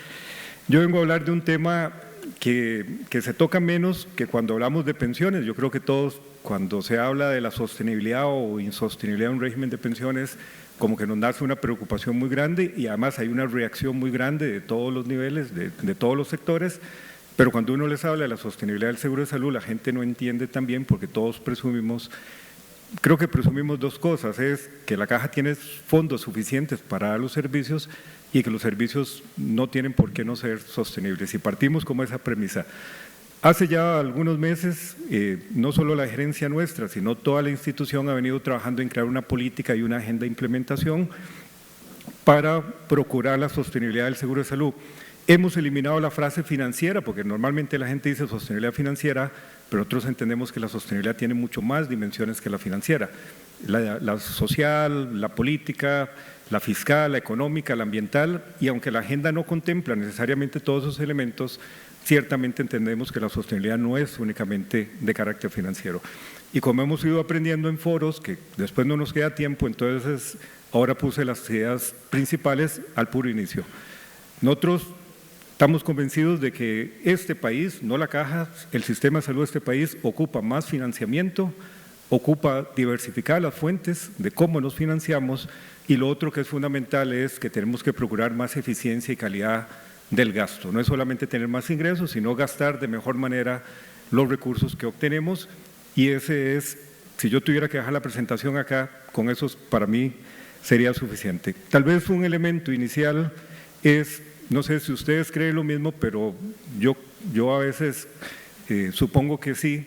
Yo vengo a hablar de un tema que se toca menos que cuando hablamos de pensiones. Yo creo que todos, cuando se habla de la sostenibilidad o insostenibilidad de un régimen de pensiones, como que nos nace una preocupación muy grande y además hay una reacción muy grande de todos los niveles, de todos los sectores. Pero cuando uno les habla de la sostenibilidad del seguro de salud, la gente no entiende tan bien porque todos presumimos. Creo que presumimos dos cosas, es que la caja tiene fondos suficientes para dar los servicios y que los servicios no tienen por qué no ser sostenibles. Si partimos como esa premisa, Hace ya algunos meses, no solo la gerencia nuestra, sino toda la institución ha venido trabajando en crear una política y una agenda de implementación para procurar la sostenibilidad del seguro de salud. Hemos eliminado la frase financiera, porque normalmente la gente dice sostenibilidad financiera, pero nosotros entendemos que la sostenibilidad tiene mucho más dimensiones que la financiera. La social, la política, la fiscal, la económica, la ambiental, y aunque la agenda no contempla necesariamente todos esos elementos, ciertamente entendemos que la sostenibilidad no es únicamente de carácter financiero. Y como hemos ido aprendiendo en foros, que después no nos queda tiempo, entonces ahora puse las ideas principales al puro inicio. Nosotros estamos convencidos de que este país, no la caja, el sistema de salud de este país ocupa más financiamiento, ocupa diversificar las fuentes de cómo nos financiamos, y lo otro que es fundamental es que tenemos que procurar más eficiencia y calidad del gasto. No es solamente tener más ingresos, sino gastar de mejor manera los recursos que obtenemos, y ese es, si yo tuviera que dejar la presentación acá, con eso para mí sería suficiente. Tal vez un elemento inicial es, no sé si ustedes creen lo mismo, pero yo a veces supongo que sí.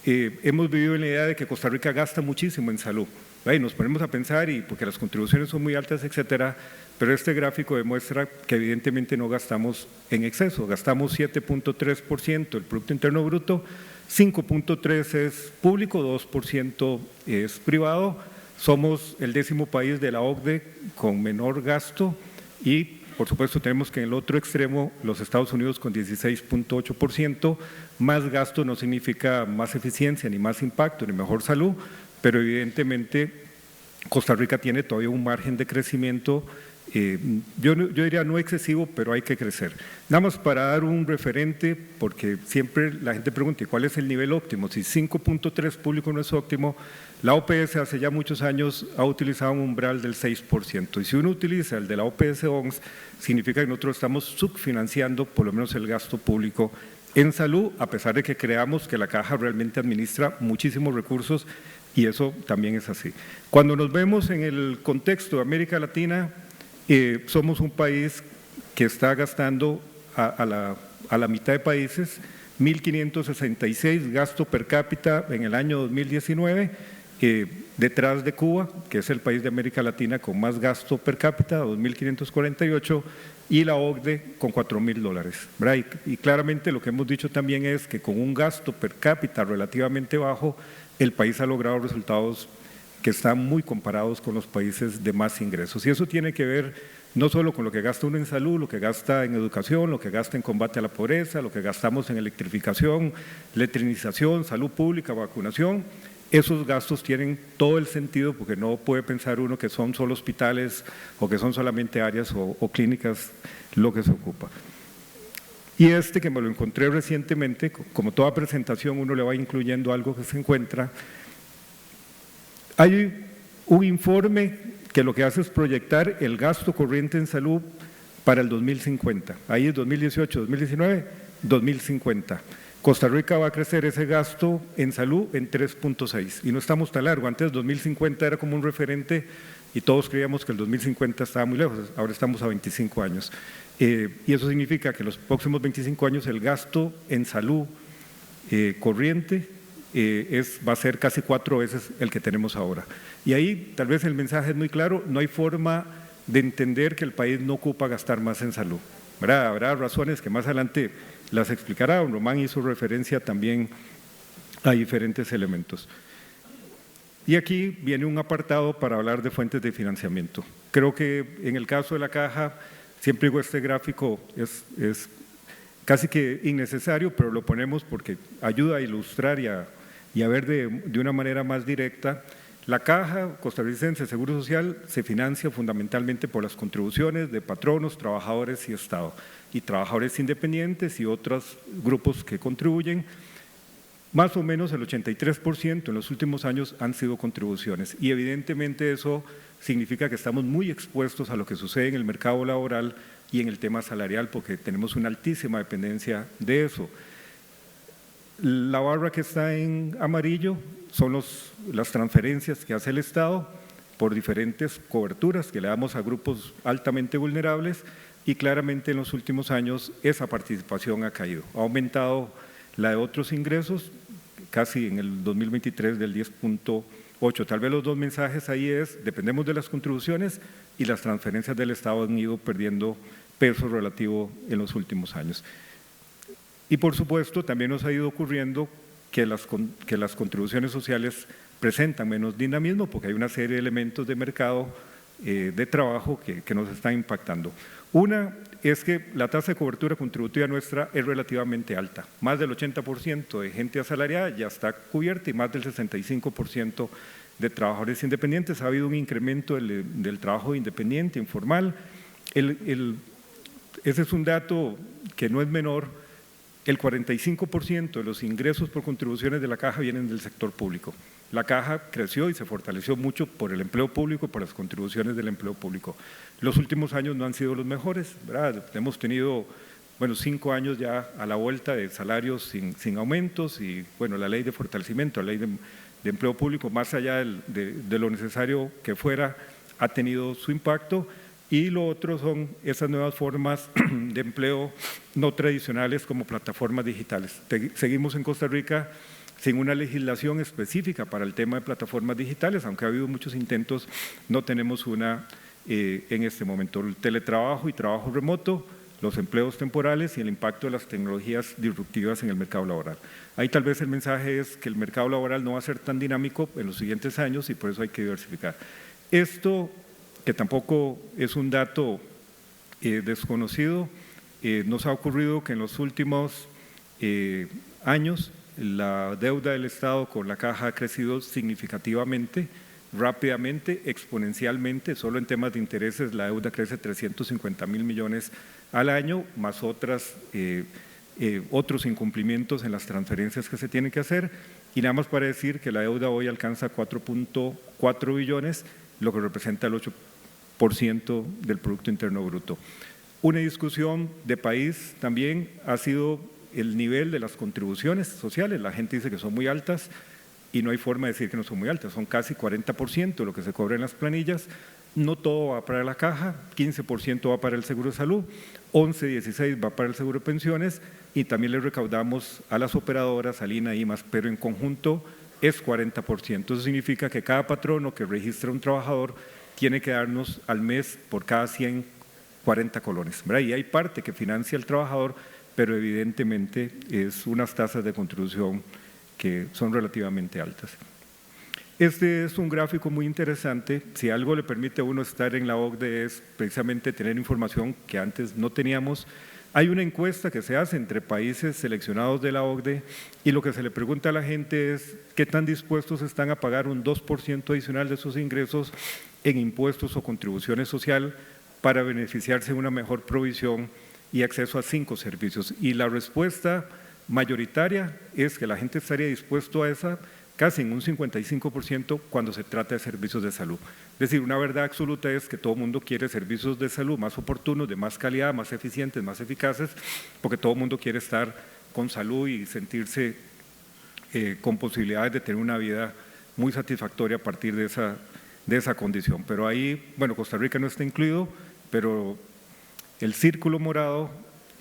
Hemos vivido en la idea de que Costa Rica gasta muchísimo en salud. Y nos ponemos a pensar, y porque las contribuciones son muy altas, etcétera, pero este gráfico demuestra que evidentemente no gastamos en exceso. Gastamos 7.3% del Producto Interno Bruto, 5.3% es público, 2% es privado. Somos el 10º país de la OCDE con menor gasto, y por supuesto tenemos que en el otro extremo los Estados Unidos con 16.8%. Más gasto no significa más eficiencia, ni más impacto, ni mejor salud, pero evidentemente Costa Rica tiene todavía un margen de crecimiento, yo diría no excesivo, pero hay que crecer. Nada más para dar un referente, porque siempre la gente pregunta ¿cuál es el nivel óptimo? Si 5.3 público no es óptimo, la OPS hace ya muchos años ha utilizado un umbral del 6%, y si uno utiliza el de la OPS OMS, significa que nosotros estamos subfinanciando por lo menos el gasto público en salud, a pesar de que creamos que la caja realmente administra muchísimos recursos, y eso también es así. Cuando nos vemos en el contexto de América Latina, somos un país que está gastando a la mitad de países, 1.566 gasto per cápita en el año 2019, detrás de Cuba, que es el país de América Latina con más gasto per cápita, 2.548, y la OCDE con $4.000. Y claramente lo que hemos dicho también es que con un gasto per cápita relativamente bajo, el país ha logrado resultados que están muy comparados con los países de más ingresos. Y eso tiene que ver no solo con lo que gasta uno en salud, lo que gasta en educación, lo que gasta en combate a la pobreza, lo que gastamos en electrificación, letrinización, salud pública, vacunación. Esos gastos tienen todo el sentido, porque no puede pensar uno que son solo hospitales o que son solamente áreas o clínicas lo que se ocupa. Y que me lo encontré recientemente, como toda presentación uno le va incluyendo algo que se encuentra. Hay un informe que lo que hace es proyectar el gasto corriente en salud para el 2050. Ahí es 2018, 2019, 2050. Costa Rica va a crecer ese gasto en salud en 3.6, y no estamos tan largo. Antes 2050 era como un referente y todos creíamos que el 2050 estaba muy lejos, ahora estamos a 25 años. Y eso significa que en los próximos 25 años el gasto en salud corriente va a ser casi 4 veces el que tenemos ahora. Y ahí tal vez el mensaje es muy claro, no hay forma de entender que el país no ocupa gastar más en salud. Habrá razones que más adelante las explicará. Román hizo referencia también a diferentes elementos. Y aquí viene un apartado para hablar de fuentes de financiamiento. Creo que en el caso de la caja, siempre digo, este gráfico es casi que innecesario, pero lo ponemos porque ayuda a ilustrar y a ver de una manera más directa. La Caja Costarricense de Seguro Social se financia fundamentalmente por las contribuciones de patronos, trabajadores y Estado, y trabajadores independientes y otros grupos que contribuyen. Más o menos el 83% en los últimos años han sido contribuciones, y evidentemente eso significa que estamos muy expuestos a lo que sucede en el mercado laboral y en el tema salarial, porque tenemos una altísima dependencia de eso. La barra que está en amarillo son las transferencias que hace el Estado por diferentes coberturas que le damos a grupos altamente vulnerables, y claramente en los últimos años esa participación ha caído. Ha aumentado La de otros ingresos, casi en el 2023 del 10.8. Tal vez los dos mensajes ahí es, dependemos de las contribuciones y las transferencias del Estado han ido perdiendo peso relativo en los últimos años. Y por supuesto también nos ha ido ocurriendo que las contribuciones sociales presentan menos dinamismo porque hay una serie de elementos de mercado de trabajo que nos están impactando. Una es que la tasa de cobertura contributiva nuestra es relativamente alta. Más del 80% de gente asalariada ya está cubierta y más del 65% de trabajadores independientes. Ha habido un incremento del trabajo independiente, informal. Ese es un dato que no es menor. El 45% de los ingresos por contribuciones de la Caja vienen del sector público. La Caja creció y se fortaleció mucho por el empleo público, por las contribuciones del empleo público. Los últimos años no han sido los mejores, ¿verdad? Hemos tenido 5 años ya a la vuelta de salarios sin aumentos y la ley de fortalecimiento, la ley de empleo público, más allá de lo necesario que fuera, ha tenido su impacto. Y lo otro son esas nuevas formas de empleo no tradicionales como plataformas digitales. Seguimos en Costa Rica sin una legislación específica para el tema de plataformas digitales, aunque ha habido muchos intentos, no tenemos una en este momento. El teletrabajo y trabajo remoto, los empleos temporales y el impacto de las tecnologías disruptivas en el mercado laboral. Ahí tal vez el mensaje es que el mercado laboral no va a ser tan dinámico en los siguientes años y por eso hay que diversificar. Esto, que tampoco es un dato desconocido, nos ha ocurrido que en los últimos años la deuda del Estado con la Caja ha crecido significativamente, rápidamente, exponencialmente. Solo en temas de intereses la deuda crece 350.000 millones al año, más otros incumplimientos en las transferencias que se tienen que hacer. Y nada más para decir que la deuda hoy alcanza 4.4 billones, lo que representa el 8% del Producto Interno Bruto. Una discusión de país también ha sido el nivel de las contribuciones sociales. La gente dice que son muy altas y no hay forma de decir que no son muy altas, son casi 40% lo que se cobra en las planillas. No todo va para la Caja, 15% va para el Seguro de Salud, 16% va para el Seguro de Pensiones y también le recaudamos a las operadoras, al INAH, IMAS, pero en conjunto es 40%. Eso significa que cada patrono que registra un trabajador tiene que darnos al mes por cada 100, 40 colones, ¿verdad? Y hay parte que financia al trabajador, pero evidentemente es unas tasas de contribución que son relativamente altas. Este es un gráfico muy interesante. Si algo le permite a uno estar en la OCDE es precisamente tener información que antes no teníamos. Hay una encuesta que se hace entre países seleccionados de la OCDE y lo que se le pregunta a la gente es qué tan dispuestos están a pagar un 2% adicional de sus ingresos en impuestos o contribuciones sociales para beneficiarse de una mejor provisión y acceso a 5 servicios. Y la respuesta mayoritaria es que la gente estaría dispuesto a esa casi en un 55% cuando se trata de servicios de salud. Es decir, una verdad absoluta es que todo el mundo quiere servicios de salud más oportunos, de más calidad, más eficientes, más eficaces, porque todo el mundo quiere estar con salud y sentirse con posibilidades de tener una vida muy satisfactoria a partir de esa condición. Pero ahí, Costa Rica no está incluido, pero el círculo morado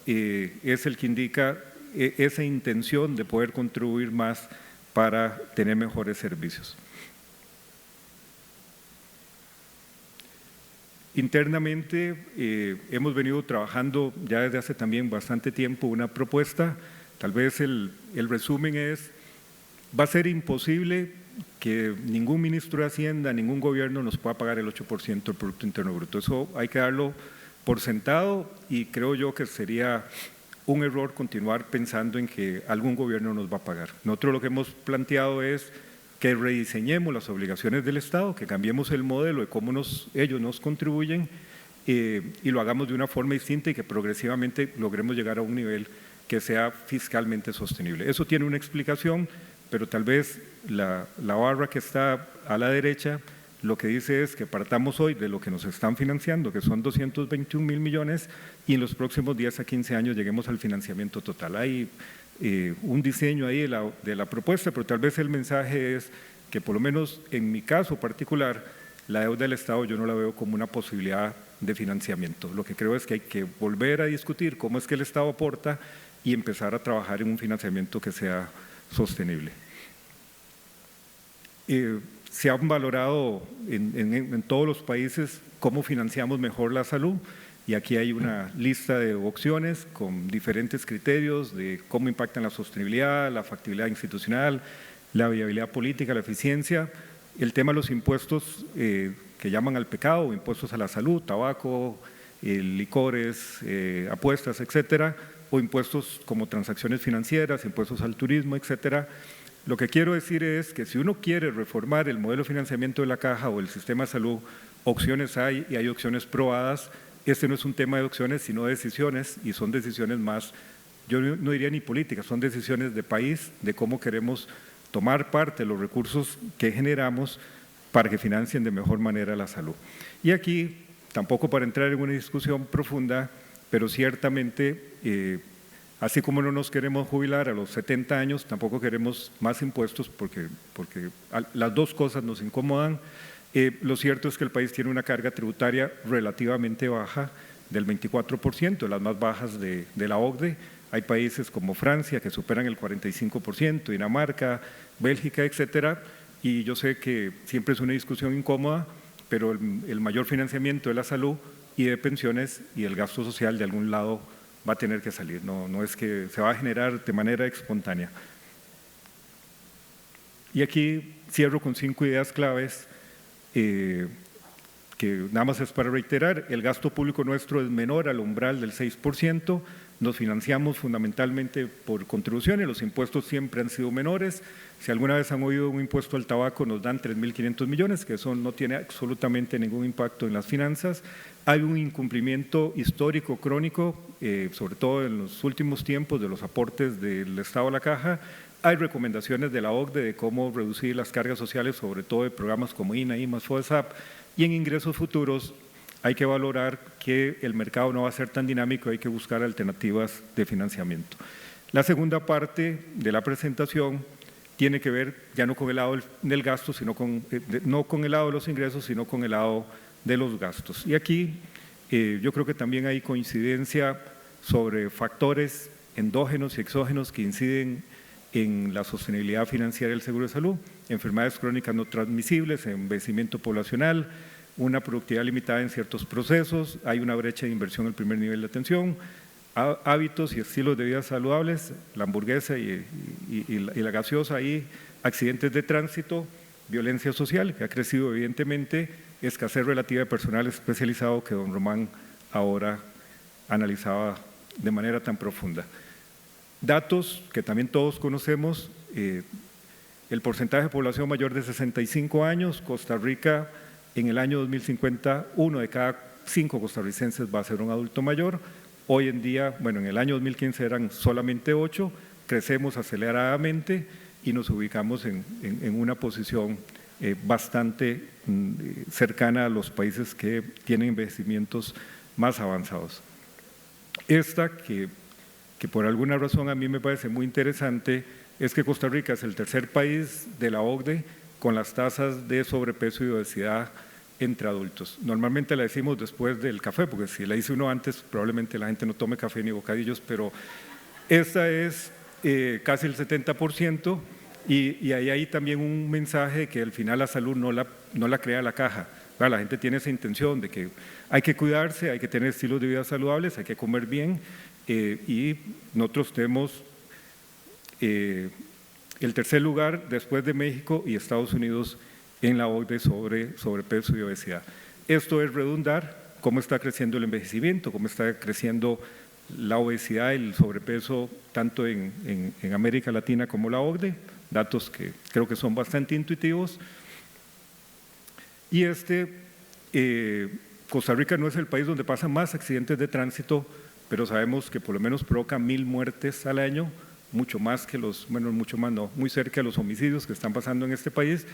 es el que indica esa intención de poder contribuir más para tener mejores servicios. Internamente hemos venido trabajando ya desde hace también bastante tiempo una propuesta. Tal vez el resumen es, va a ser imposible que ningún ministro de Hacienda, ningún gobierno nos pueda pagar el 8% del Producto Interno Bruto. Eso hay que darlo por sentado y creo yo que sería un error continuar pensando en que algún gobierno nos va a pagar. Nosotros lo que hemos planteado es que rediseñemos las obligaciones del Estado, que cambiemos el modelo de cómo ellos nos contribuyen y lo hagamos de una forma distinta y que progresivamente logremos llegar a un nivel que sea fiscalmente sostenible. Eso tiene una explicación, pero tal vez la barra que está a la derecha lo que dice es que partamos hoy de lo que nos están financiando, que son 221.000 millones, y en los próximos 10 a 15 años lleguemos al financiamiento total. Hay un diseño ahí de la propuesta, pero tal vez el mensaje es que por lo menos en mi caso particular, la deuda del Estado yo no la veo como una posibilidad de financiamiento. Lo que creo es que hay que volver a discutir cómo es que el Estado aporta y empezar a trabajar en un financiamiento que sea sostenible. Se han valorado en todos los países cómo financiamos mejor la salud, y aquí hay una lista de opciones con diferentes criterios de cómo impactan la sostenibilidad, la factibilidad institucional, la viabilidad política, la eficiencia. El tema de los impuestos que llaman al pecado, impuestos a la salud, tabaco, licores, apuestas, etcétera, o impuestos como transacciones financieras, impuestos al turismo, etcétera. Lo que quiero decir es que si uno quiere reformar el modelo de financiamiento de la Caja o el sistema de salud, opciones hay y hay opciones probadas. Este no es un tema de opciones, sino de decisiones, y son decisiones más, yo no diría ni políticas, son decisiones de país, de cómo queremos tomar parte de los recursos que generamos para que financien de mejor manera la salud. Y aquí, tampoco para entrar en una discusión profunda, pero ciertamente, así como no nos queremos jubilar a los 70 años, tampoco queremos más impuestos porque las dos cosas nos incomodan. Lo cierto es que el país tiene una carga tributaria relativamente baja, del 24%, las más bajas de la OCDE. Hay países como Francia que superan el 45%, Dinamarca, Bélgica, etcétera. Y yo sé que siempre es una discusión incómoda, pero el mayor financiamiento de la salud y de pensiones y el gasto social de algún lado va a tener que salir, no es que se va a generar de manera espontánea. Y aquí cierro con 5 ideas claves que nada más es para reiterar. El gasto público nuestro es menor al umbral del 6%, nos financiamos fundamentalmente por contribuciones, los impuestos siempre han sido menores. Si alguna vez han oído un impuesto al tabaco, nos dan 3.500 millones, que eso no tiene absolutamente ningún impacto en las finanzas. Hay un incumplimiento histórico crónico, sobre todo en los últimos tiempos, de los aportes del Estado a la Caja. Hay recomendaciones de la OCDE de cómo reducir las cargas sociales, sobre todo de programas como INA, IMAS, FODESAP, y en ingresos futuros hay que valorar que el mercado no va a ser tan dinámico, hay que buscar alternativas de financiamiento. La segunda parte de la presentación tiene que ver ya no con el lado del gasto, no con el lado de los ingresos, sino con el lado de los gastos. Y aquí yo creo que también hay coincidencia sobre factores endógenos y exógenos que inciden en la sostenibilidad financiera del seguro de salud: enfermedades crónicas no transmisibles, envejecimiento poblacional, una productividad limitada en ciertos procesos, hay una brecha de inversión en el primer nivel de atención, hábitos y estilos de vida saludables, la hamburguesa y la gaseosa, y accidentes de tránsito, violencia social, que ha crecido evidentemente, escasez relativa de personal especializado que don Román ahora analizaba de manera tan profunda. Datos que también todos conocemos: el porcentaje de población mayor de 65 años, Costa Rica en el año 2050, 1 de cada 5 costarricenses va a ser un adulto mayor. Hoy en día, bueno, en el año 2015 eran solamente 8, crecemos aceleradamente y nos ubicamos en una posición bastante cercana a los países que tienen envejecimientos más avanzados. Esta que por alguna razón a mí me parece muy interesante es que Costa Rica es el tercer país de la OCDE con las tasas de sobrepeso y obesidad entre adultos. Normalmente la decimos después del café, porque si la dice uno antes probablemente la gente no tome café ni bocadillos, pero esta es casi el 70%, y ahí hay también un mensaje de que al final la salud no la crea la Caja. La gente tiene esa intención de que hay que cuidarse, hay que tener estilos de vida saludables, hay que comer bien, y nosotros tenemos el tercer lugar después de México y Estados Unidos en la OCDE sobre sobrepeso y obesidad. Esto es redundar cómo está creciendo el envejecimiento, cómo está creciendo la obesidad y el sobrepeso tanto en América Latina como la OCDE, datos que creo que son bastante intuitivos. Y Costa Rica no es el país donde pasan más accidentes de tránsito, pero sabemos que por lo menos provoca 1.000 muertes al año, mucho más que muy cerca de los homicidios que están pasando en este país.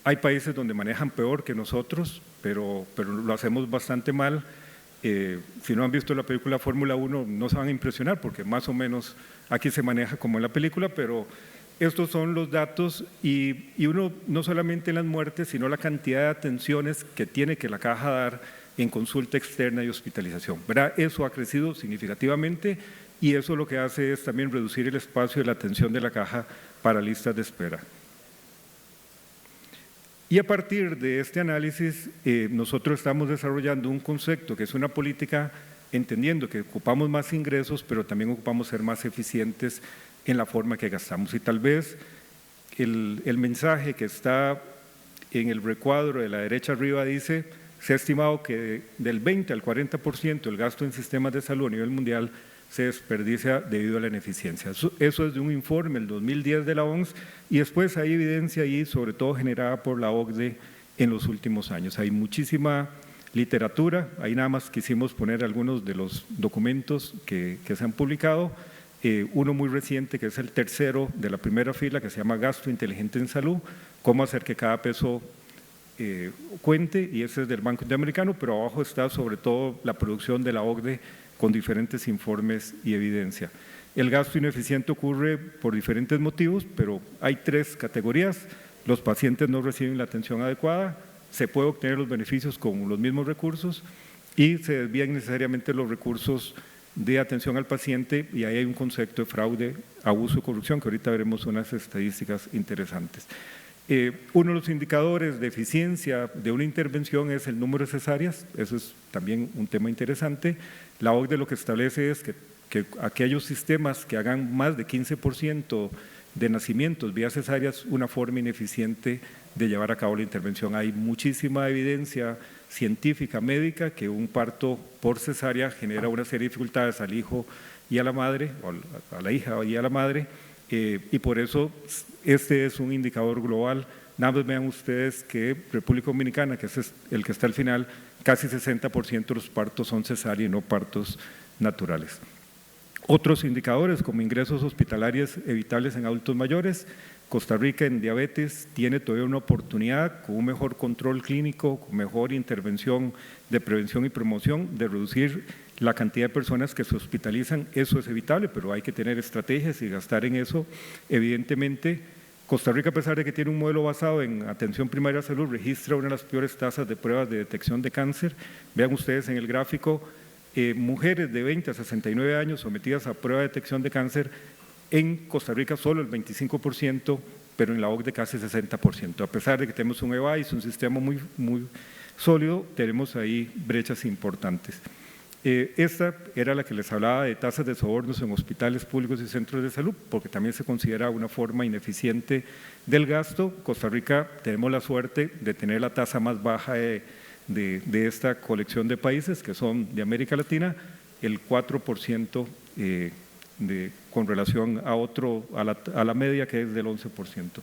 Hay países donde manejan peor que nosotros, pero lo hacemos bastante mal. Si no han visto la película Fórmula 1, no se van a impresionar, porque más o menos aquí se maneja como en la película, pero estos son los datos, y uno no solamente en las muertes, sino la cantidad de atenciones que tiene que la Caja dar en consulta externa y hospitalización, ¿verdad? Eso ha crecido significativamente, y eso lo que hace es también reducir el espacio de la atención de la caja para listas de espera. Y a partir de este análisis, nosotros estamos desarrollando un concepto que es una política entendiendo que ocupamos más ingresos, pero también ocupamos ser más eficientes en la forma que gastamos. Y tal vez el mensaje que está en el recuadro de la derecha arriba dice: se ha estimado que del 20 al 40% del gasto en sistemas de salud a nivel mundial se desperdicia debido a la ineficiencia. Eso es de un informe del 2010 de la OMS, y después hay evidencia ahí, sobre todo generada por la OCDE en los últimos años. Hay muchísima literatura, ahí nada más quisimos poner algunos de los documentos que se han publicado. Uno muy reciente, que es el tercero de la primera fila, que se llama Gasto Inteligente en Salud, cómo hacer que cada peso cuente, y ese es del Banco Interamericano, pero abajo está sobre todo la producción de la OCDE con diferentes informes y evidencia. El gasto ineficiente ocurre por diferentes motivos, pero hay 3 categorías. Los pacientes no reciben la atención adecuada, se puede obtener los beneficios con los mismos recursos y se desvían necesariamente los recursos de atención al paciente, y ahí hay un concepto de fraude, abuso y corrupción, que ahorita veremos unas estadísticas interesantes. Uno de los indicadores de eficiencia de una intervención es el número de cesáreas, eso es también un tema interesante. La OCDE lo que establece es que aquellos sistemas que hagan más de 15% de nacimientos vía cesárea es una forma ineficiente de llevar a cabo la intervención. Hay muchísima evidencia científica, médica, que un parto por cesárea genera una serie de dificultades al hijo y a la madre, o a la hija y a la madre, y por eso este es un indicador global. Nada más vean ustedes que República Dominicana, que es el que está al final, casi 60% de los partos son cesárea y no partos naturales. Otros indicadores como ingresos hospitalarios evitables en adultos mayores. Costa Rica en diabetes tiene todavía una oportunidad, con un mejor control clínico, con mejor intervención de prevención y promoción, de reducir la cantidad de personas que se hospitalizan. Eso es evitable, pero hay que tener estrategias y gastar en eso. Evidentemente, Costa Rica, a pesar de que tiene un modelo basado en atención primaria de salud, registra una de las peores tasas de pruebas de detección de cáncer. Vean ustedes en el gráfico, mujeres de 20 a 69 años sometidas a prueba de detección de cáncer, en Costa Rica solo el 25%, pero en la OCDE casi 60%. A pesar de que tenemos un EVAIS, un sistema muy sólido, tenemos ahí brechas importantes. Esta era la que les hablaba de tasas de sobornos en hospitales públicos y centros de salud, porque también se considera una forma ineficiente del gasto. Costa Rica tenemos la suerte de tener la tasa más baja de esta colección de países, que son de América Latina, el 4% con relación a la media, que es del 11%.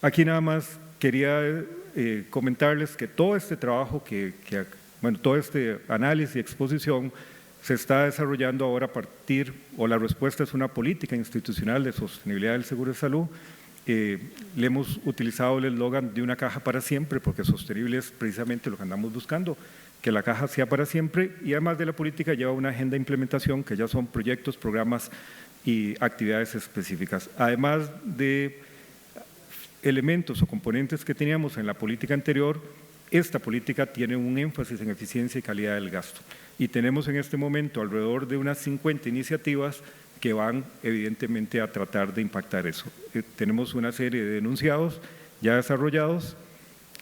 Aquí nada más quería comentarles que todo este trabajo todo este análisis y exposición se está desarrollando ahora a partir, o la respuesta es una política institucional de sostenibilidad del seguro de salud. Le hemos utilizado el eslogan de una caja para siempre, porque sostenible es precisamente lo que andamos buscando, que la caja sea para siempre, y además de la política lleva una agenda de implementación que ya son proyectos, programas y actividades específicas. Además de elementos o componentes que teníamos en la política anterior, esta política tiene un énfasis en eficiencia y calidad del gasto, y tenemos en este momento alrededor de unas 50 iniciativas que van evidentemente a tratar de impactar eso. Tenemos una serie de enunciados ya desarrollados,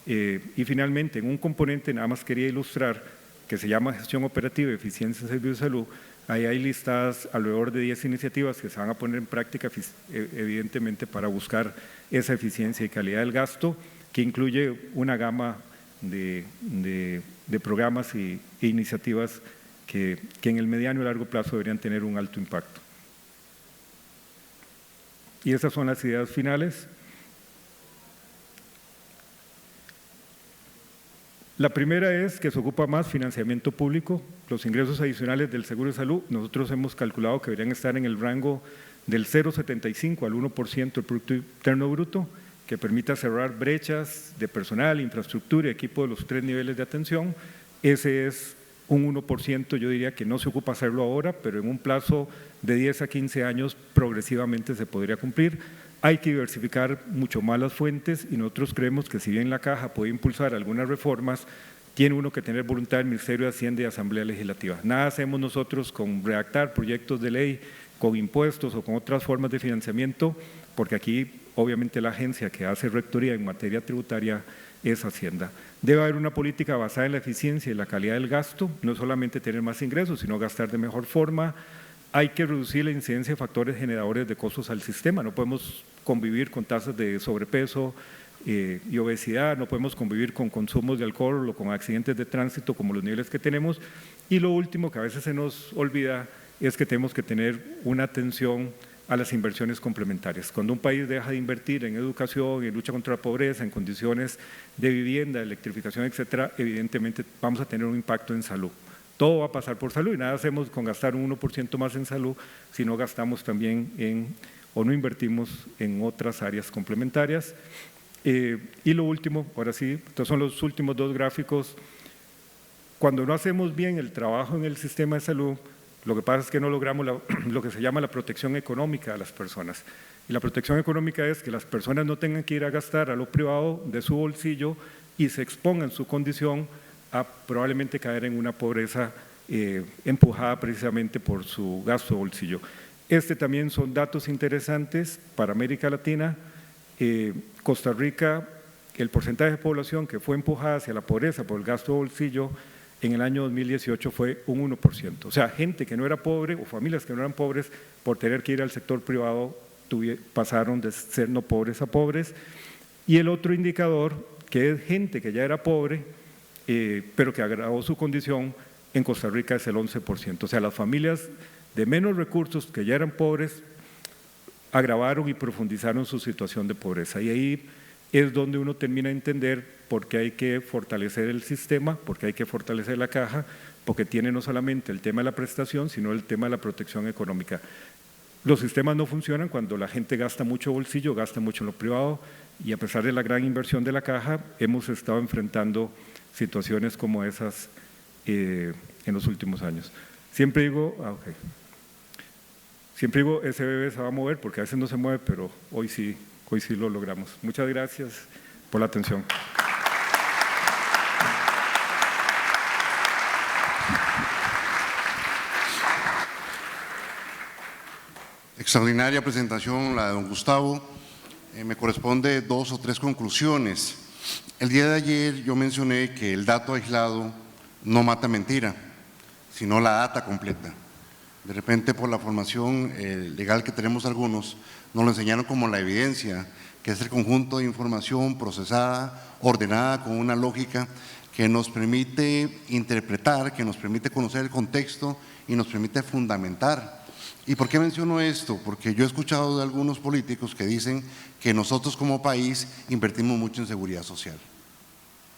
y finalmente en un componente, nada más quería ilustrar, que se llama gestión operativa y eficiencia en servicios de salud. Ahí hay listadas alrededor de 10 iniciativas que se van a poner en práctica evidentemente para buscar esa eficiencia y calidad del gasto, que incluye una gama de programas e iniciativas que en el mediano y largo plazo deberían tener un alto impacto. Y esas son las ideas finales. La primera es que se ocupa más financiamiento público. Los ingresos adicionales del seguro de salud, nosotros hemos calculado que deberían estar en el rango del 0,75 al 1% del Producto Interno Bruto, que permita cerrar brechas de personal, infraestructura y equipo de los 3 niveles de atención. Ese es un 1%, yo diría que no se ocupa hacerlo ahora, pero en un plazo de 10 a 15 años progresivamente se podría cumplir. Hay que diversificar mucho más las fuentes, y nosotros creemos que si bien la caja puede impulsar algunas reformas, tiene uno que tener voluntad del Ministerio de Hacienda y Asamblea Legislativa. Nada hacemos nosotros con redactar proyectos de ley, con impuestos o con otras formas de financiamiento, porque aquí obviamente la agencia que hace rectoría en materia tributaria es Hacienda. Debe haber una política basada en la eficiencia y la calidad del gasto, no solamente tener más ingresos, sino gastar de mejor forma. Hay que reducir la incidencia de factores generadores de costos al sistema, no podemos convivir con tasas de sobrepeso y obesidad, no podemos convivir con consumos de alcohol o con accidentes de tránsito como los niveles que tenemos. Y lo último que a veces se nos olvida es que tenemos que tener una atención a las inversiones complementarias. Cuando un país deja de invertir en educación, en lucha contra la pobreza, en condiciones de vivienda, electrificación, etcétera, evidentemente vamos a tener un impacto en salud. Todo va a pasar por salud y nada hacemos con gastar un 1% más en salud si no gastamos también o no invertimos en otras áreas complementarias. Y lo último, ahora sí, estos son los últimos dos gráficos. Cuando no hacemos bien el trabajo en el sistema de salud, lo que pasa es que no logramos lo que se llama la protección económica de las personas. Y la protección económica es que las personas no tengan que ir a gastar a lo privado de su bolsillo y se expongan su condición a probablemente caer en una pobreza empujada precisamente por su gasto de bolsillo. También son datos interesantes para América Latina. Costa Rica, el porcentaje de población que fue empujada hacia la pobreza por el gasto de bolsillo en el año 2018 fue un 1%. O sea, gente que no era pobre o familias que no eran pobres por tener que ir al sector privado pasaron de ser no pobres a pobres. Y el otro indicador, que es gente que ya era pobre, pero que agravó su condición, en Costa Rica es el 11%. O sea, las familias de menos recursos que ya eran pobres agravaron y profundizaron su situación de pobreza. Y ahí es donde uno termina de entender por qué hay que fortalecer el sistema, por qué hay que fortalecer la caja, porque tiene no solamente el tema de la prestación, sino el tema de la protección económica. Los sistemas no funcionan cuando la gente gasta mucho bolsillo, gasta mucho en lo privado, y a pesar de la gran inversión de la caja, hemos estado enfrentando situaciones como esas en los últimos años. Siempre digo, ese bebé se va a mover, porque a veces no se mueve, pero hoy sí lo logramos. Muchas gracias por la atención.
Extraordinaria presentación la de don Gustavo. Me corresponde 2 o 3 conclusiones. El día de ayer yo mencioné que el dato aislado no mata mentira, sino la data completa. De repente, por la formación legal que tenemos algunos, nos lo enseñaron como la evidencia, que es el conjunto de información procesada, ordenada con una lógica que nos permite interpretar, que nos permite conocer el contexto y nos permite fundamentar. ¿Y por qué menciono esto? Porque yo he escuchado de algunos políticos que dicen que nosotros como país invertimos mucho en seguridad social.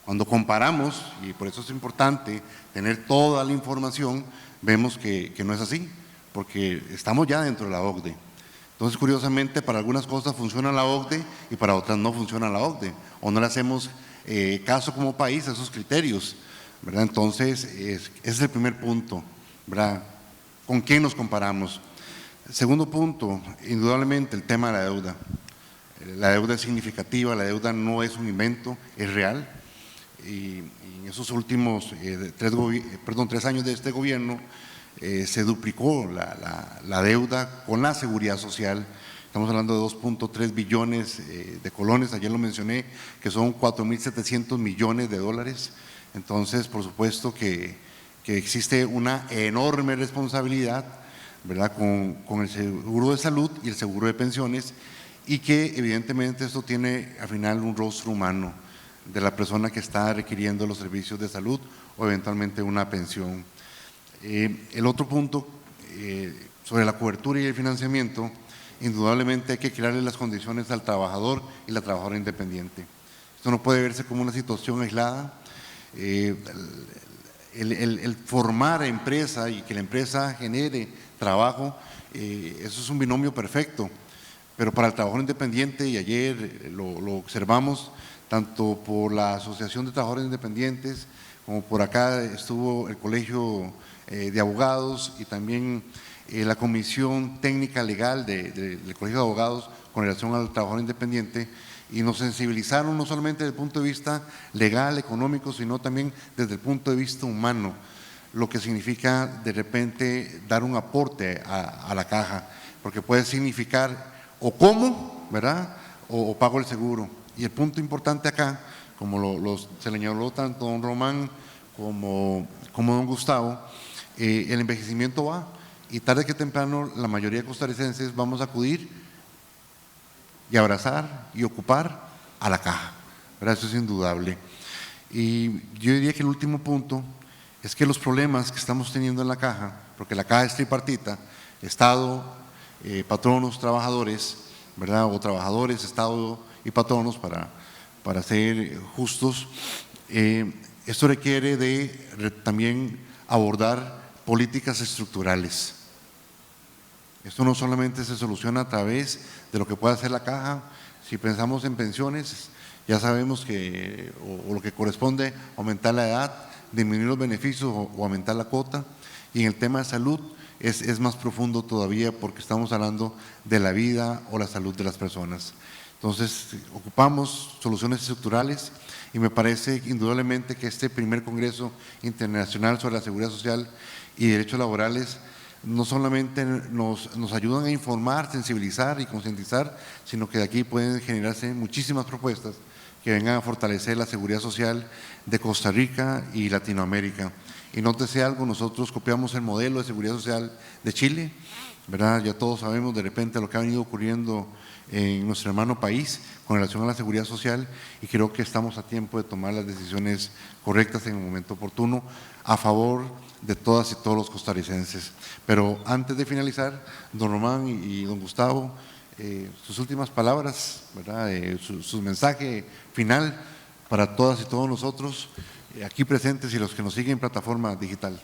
Cuando comparamos, y por eso es importante tener toda la información, vemos que no es así, porque estamos ya dentro de la OCDE. Entonces, curiosamente, para algunas cosas funciona la OCDE y para otras no funciona la OCDE, o no le hacemos caso como país a esos criterios, ¿verdad? Entonces, ese es el primer punto, ¿verdad? ¿Con quién nos comparamos? Segundo punto, indudablemente el tema de la deuda. La deuda es significativa, la deuda no es un invento, es real. Y en esos últimos 3 años de este gobierno se duplicó la deuda con la seguridad social. Estamos hablando de 2.3 billones de colones, ayer lo mencioné, que son 4.700 millones de dólares. Entonces, por supuesto que existe una enorme responsabilidad, ¿verdad?, con el seguro de salud y el seguro de pensiones, y que evidentemente esto tiene al final un rostro humano de la persona que está requiriendo los servicios de salud o eventualmente una pensión. El otro punto sobre la cobertura y el financiamiento, indudablemente hay que crearle las condiciones al trabajador y la trabajadora independiente. Esto no puede verse como una situación aislada. El formar empresa y que la empresa genere trabajo, eso es un binomio perfecto, pero para el trabajador independiente, y ayer lo observamos tanto por la Asociación de Trabajadores Independientes como por acá estuvo el Colegio de Abogados y también la Comisión Técnica Legal del Colegio de Abogados con relación al trabajador independiente y nos sensibilizaron no solamente desde el punto de vista legal, económico, sino también desde el punto de vista humano, lo que significa de repente dar un aporte a la caja, porque puede significar o cómo, ¿verdad?, o pago el seguro. Y el punto importante acá, como se le señaló tanto don Román como don Gustavo, el envejecimiento va, y tarde que temprano la mayoría de costarricenses vamos a acudir y abrazar y ocupar a la caja, ¿verdad? Eso es indudable. Y yo diría que el último punto es que los problemas que estamos teniendo en la caja, porque la caja es tripartita, Estado, patronos, trabajadores, ¿verdad?, o trabajadores, Estado y patronos, para ser justos, esto requiere de también abordar políticas estructurales. Esto no solamente se soluciona a través de lo que puede hacer la caja. Si pensamos en pensiones, ya sabemos que o lo que corresponde aumentar la edad, disminuir los beneficios o aumentar la cuota. Y en el tema de salud es más profundo todavía, porque estamos hablando de la vida o la salud de las personas. Entonces, ocupamos soluciones estructurales, y me parece indudablemente que este primer Congreso Internacional sobre la Seguridad Social y Derechos Laborales no solamente nos ayudan a informar, sensibilizar y concientizar, sino que de aquí pueden generarse muchísimas propuestas que vengan a fortalecer la seguridad social de Costa Rica y Latinoamérica. Y nótese algo, nosotros copiamos el modelo de seguridad social de Chile, ¿verdad? Ya todos sabemos de repente lo que ha venido ocurriendo en nuestro hermano país con relación a la seguridad social, y creo que estamos a tiempo de tomar las decisiones correctas en el momento oportuno a favor de todas y todos los costarricenses. Pero antes de finalizar, don Román y don Gustavo, sus últimas palabras, ¿verdad?, su mensaje final para todas y todos nosotros aquí presentes y los que nos siguen en plataforma digital.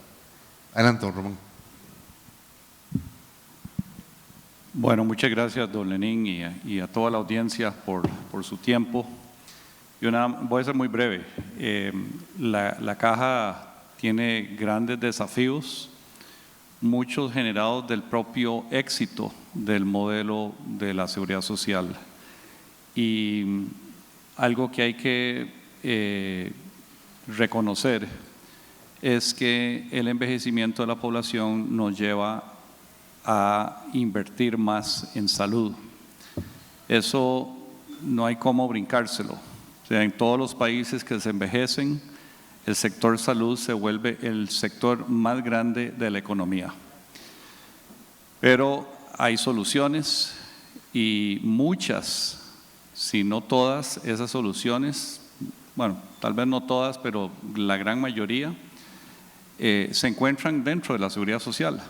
Adelante, don Román.
Bueno, muchas gracias, don Lenín, y a toda la audiencia por su tiempo. Voy a ser muy breve. La caja tiene grandes desafíos, muchos generados del propio éxito del modelo de la seguridad social. Y algo que hay que reconocer es que el envejecimiento de la población nos lleva a invertir más en salud. Eso no hay cómo brincárselo. O sea, en todos los países que se envejecen, el sector salud se vuelve el sector más grande de la economía. Pero hay soluciones, y muchas, si no todas, esas soluciones, bueno, tal vez no todas, pero la gran mayoría, se encuentran dentro de la seguridad social.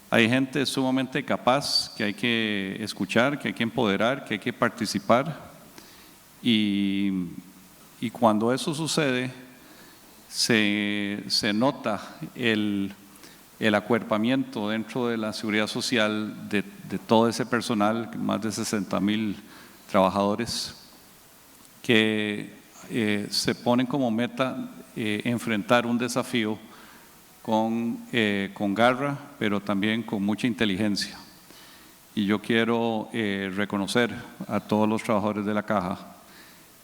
Hay gente sumamente capaz que hay que escuchar, que hay que empoderar, que hay que participar, y cuando eso sucede, se nota el acuerpamiento dentro de la seguridad social de todo ese personal, más de 60,000 trabajadores, que se ponen como meta enfrentar un desafío con garra, pero también con mucha inteligencia. Y yo quiero reconocer a todos los trabajadores de la caja,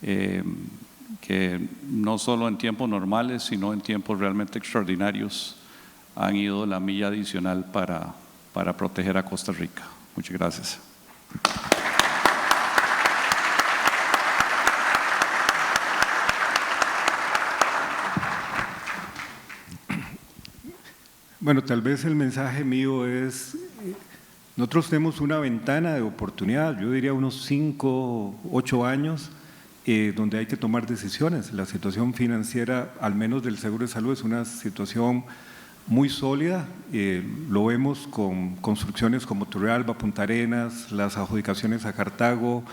que no solo en tiempos normales, sino en tiempos realmente extraordinarios, han ido la milla adicional para proteger a Costa Rica. Muchas gracias.
Bueno, tal vez el mensaje mío es, nosotros tenemos una ventana de oportunidad, yo diría unos 5, 8 años, donde hay que tomar decisiones. La situación financiera, al menos del seguro de salud, es una situación muy sólida. Lo vemos con construcciones como Turrialba, Punta Arenas, las adjudicaciones a Cartago,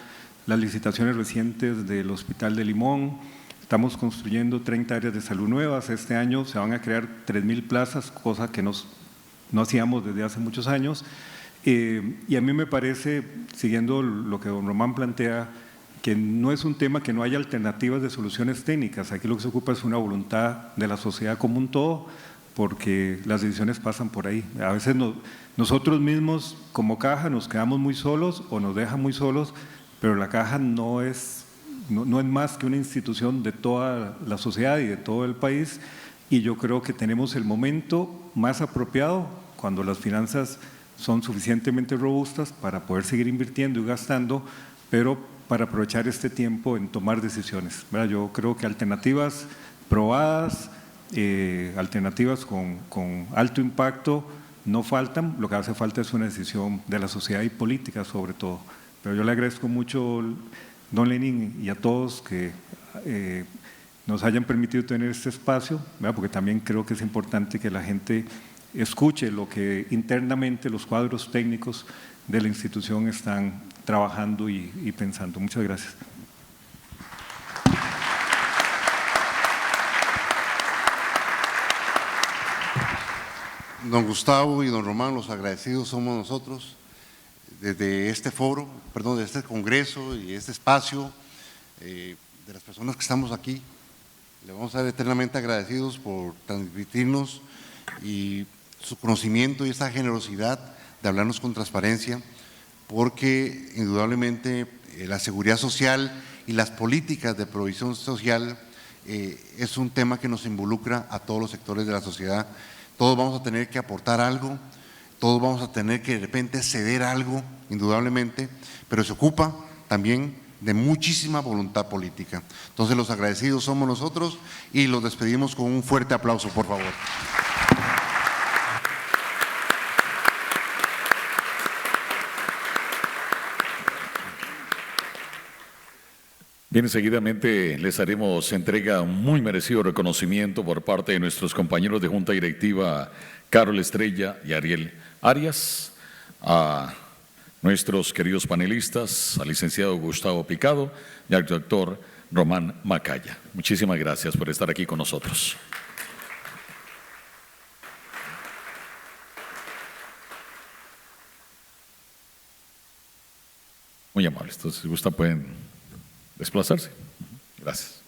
las licitaciones recientes del Hospital de Limón. Estamos construyendo 30 áreas de salud nuevas. Este año se van a crear 3,000 plazas, cosa que no hacíamos desde hace muchos años. Y a mí me parece, siguiendo lo que don Román plantea, que no es un tema que no haya alternativas de soluciones técnicas. Aquí lo que se ocupa es una voluntad de la sociedad como un todo porque las decisiones pasan por ahí. A veces nosotros mismos como caja nos quedamos muy solos o nos dejan muy solos, pero la caja no es más que una institución de toda la sociedad y de todo el país, y yo creo que tenemos el momento más apropiado cuando las finanzas son suficientemente robustas para poder seguir invirtiendo y gastando, pero para aprovechar este tiempo en tomar decisiones, ¿verdad? Yo creo que alternativas probadas, alternativas con alto impacto no faltan, lo que hace falta es una decisión de la sociedad y política sobre todo. Pero yo le agradezco mucho, don Lenín, y a todos que nos hayan permitido tener este espacio, ¿verdad? Porque también creo que es importante que la gente escuche lo que internamente los cuadros técnicos de la institución están trabajando y pensando. Muchas gracias.
Don Gustavo y don Román, los agradecidos somos nosotros desde este foro, perdón, de este congreso y este espacio, de las personas que estamos aquí. Le vamos a ser eternamente agradecidos por transmitirnos y su conocimiento y esta generosidad de hablarnos con transparencia, porque indudablemente la seguridad social y las políticas de provisión social es un tema que nos involucra a todos los sectores de la sociedad. Todos vamos a tener que aportar algo, todos vamos a tener que de repente ceder algo, indudablemente, pero se ocupa también de muchísima voluntad política. Entonces los agradecidos somos nosotros y los despedimos con un fuerte aplauso, por favor.
Bien, seguidamente les haremos entrega un muy merecido reconocimiento por parte de nuestros compañeros de Junta Directiva, Carol Estrella y Ariel Arias, a nuestros queridos panelistas, al licenciado Gustavo Picado y al doctor Román Macaya. Muchísimas gracias por estar aquí con nosotros. Muy amables. Entonces, si gusta, pueden desplazarse. Gracias.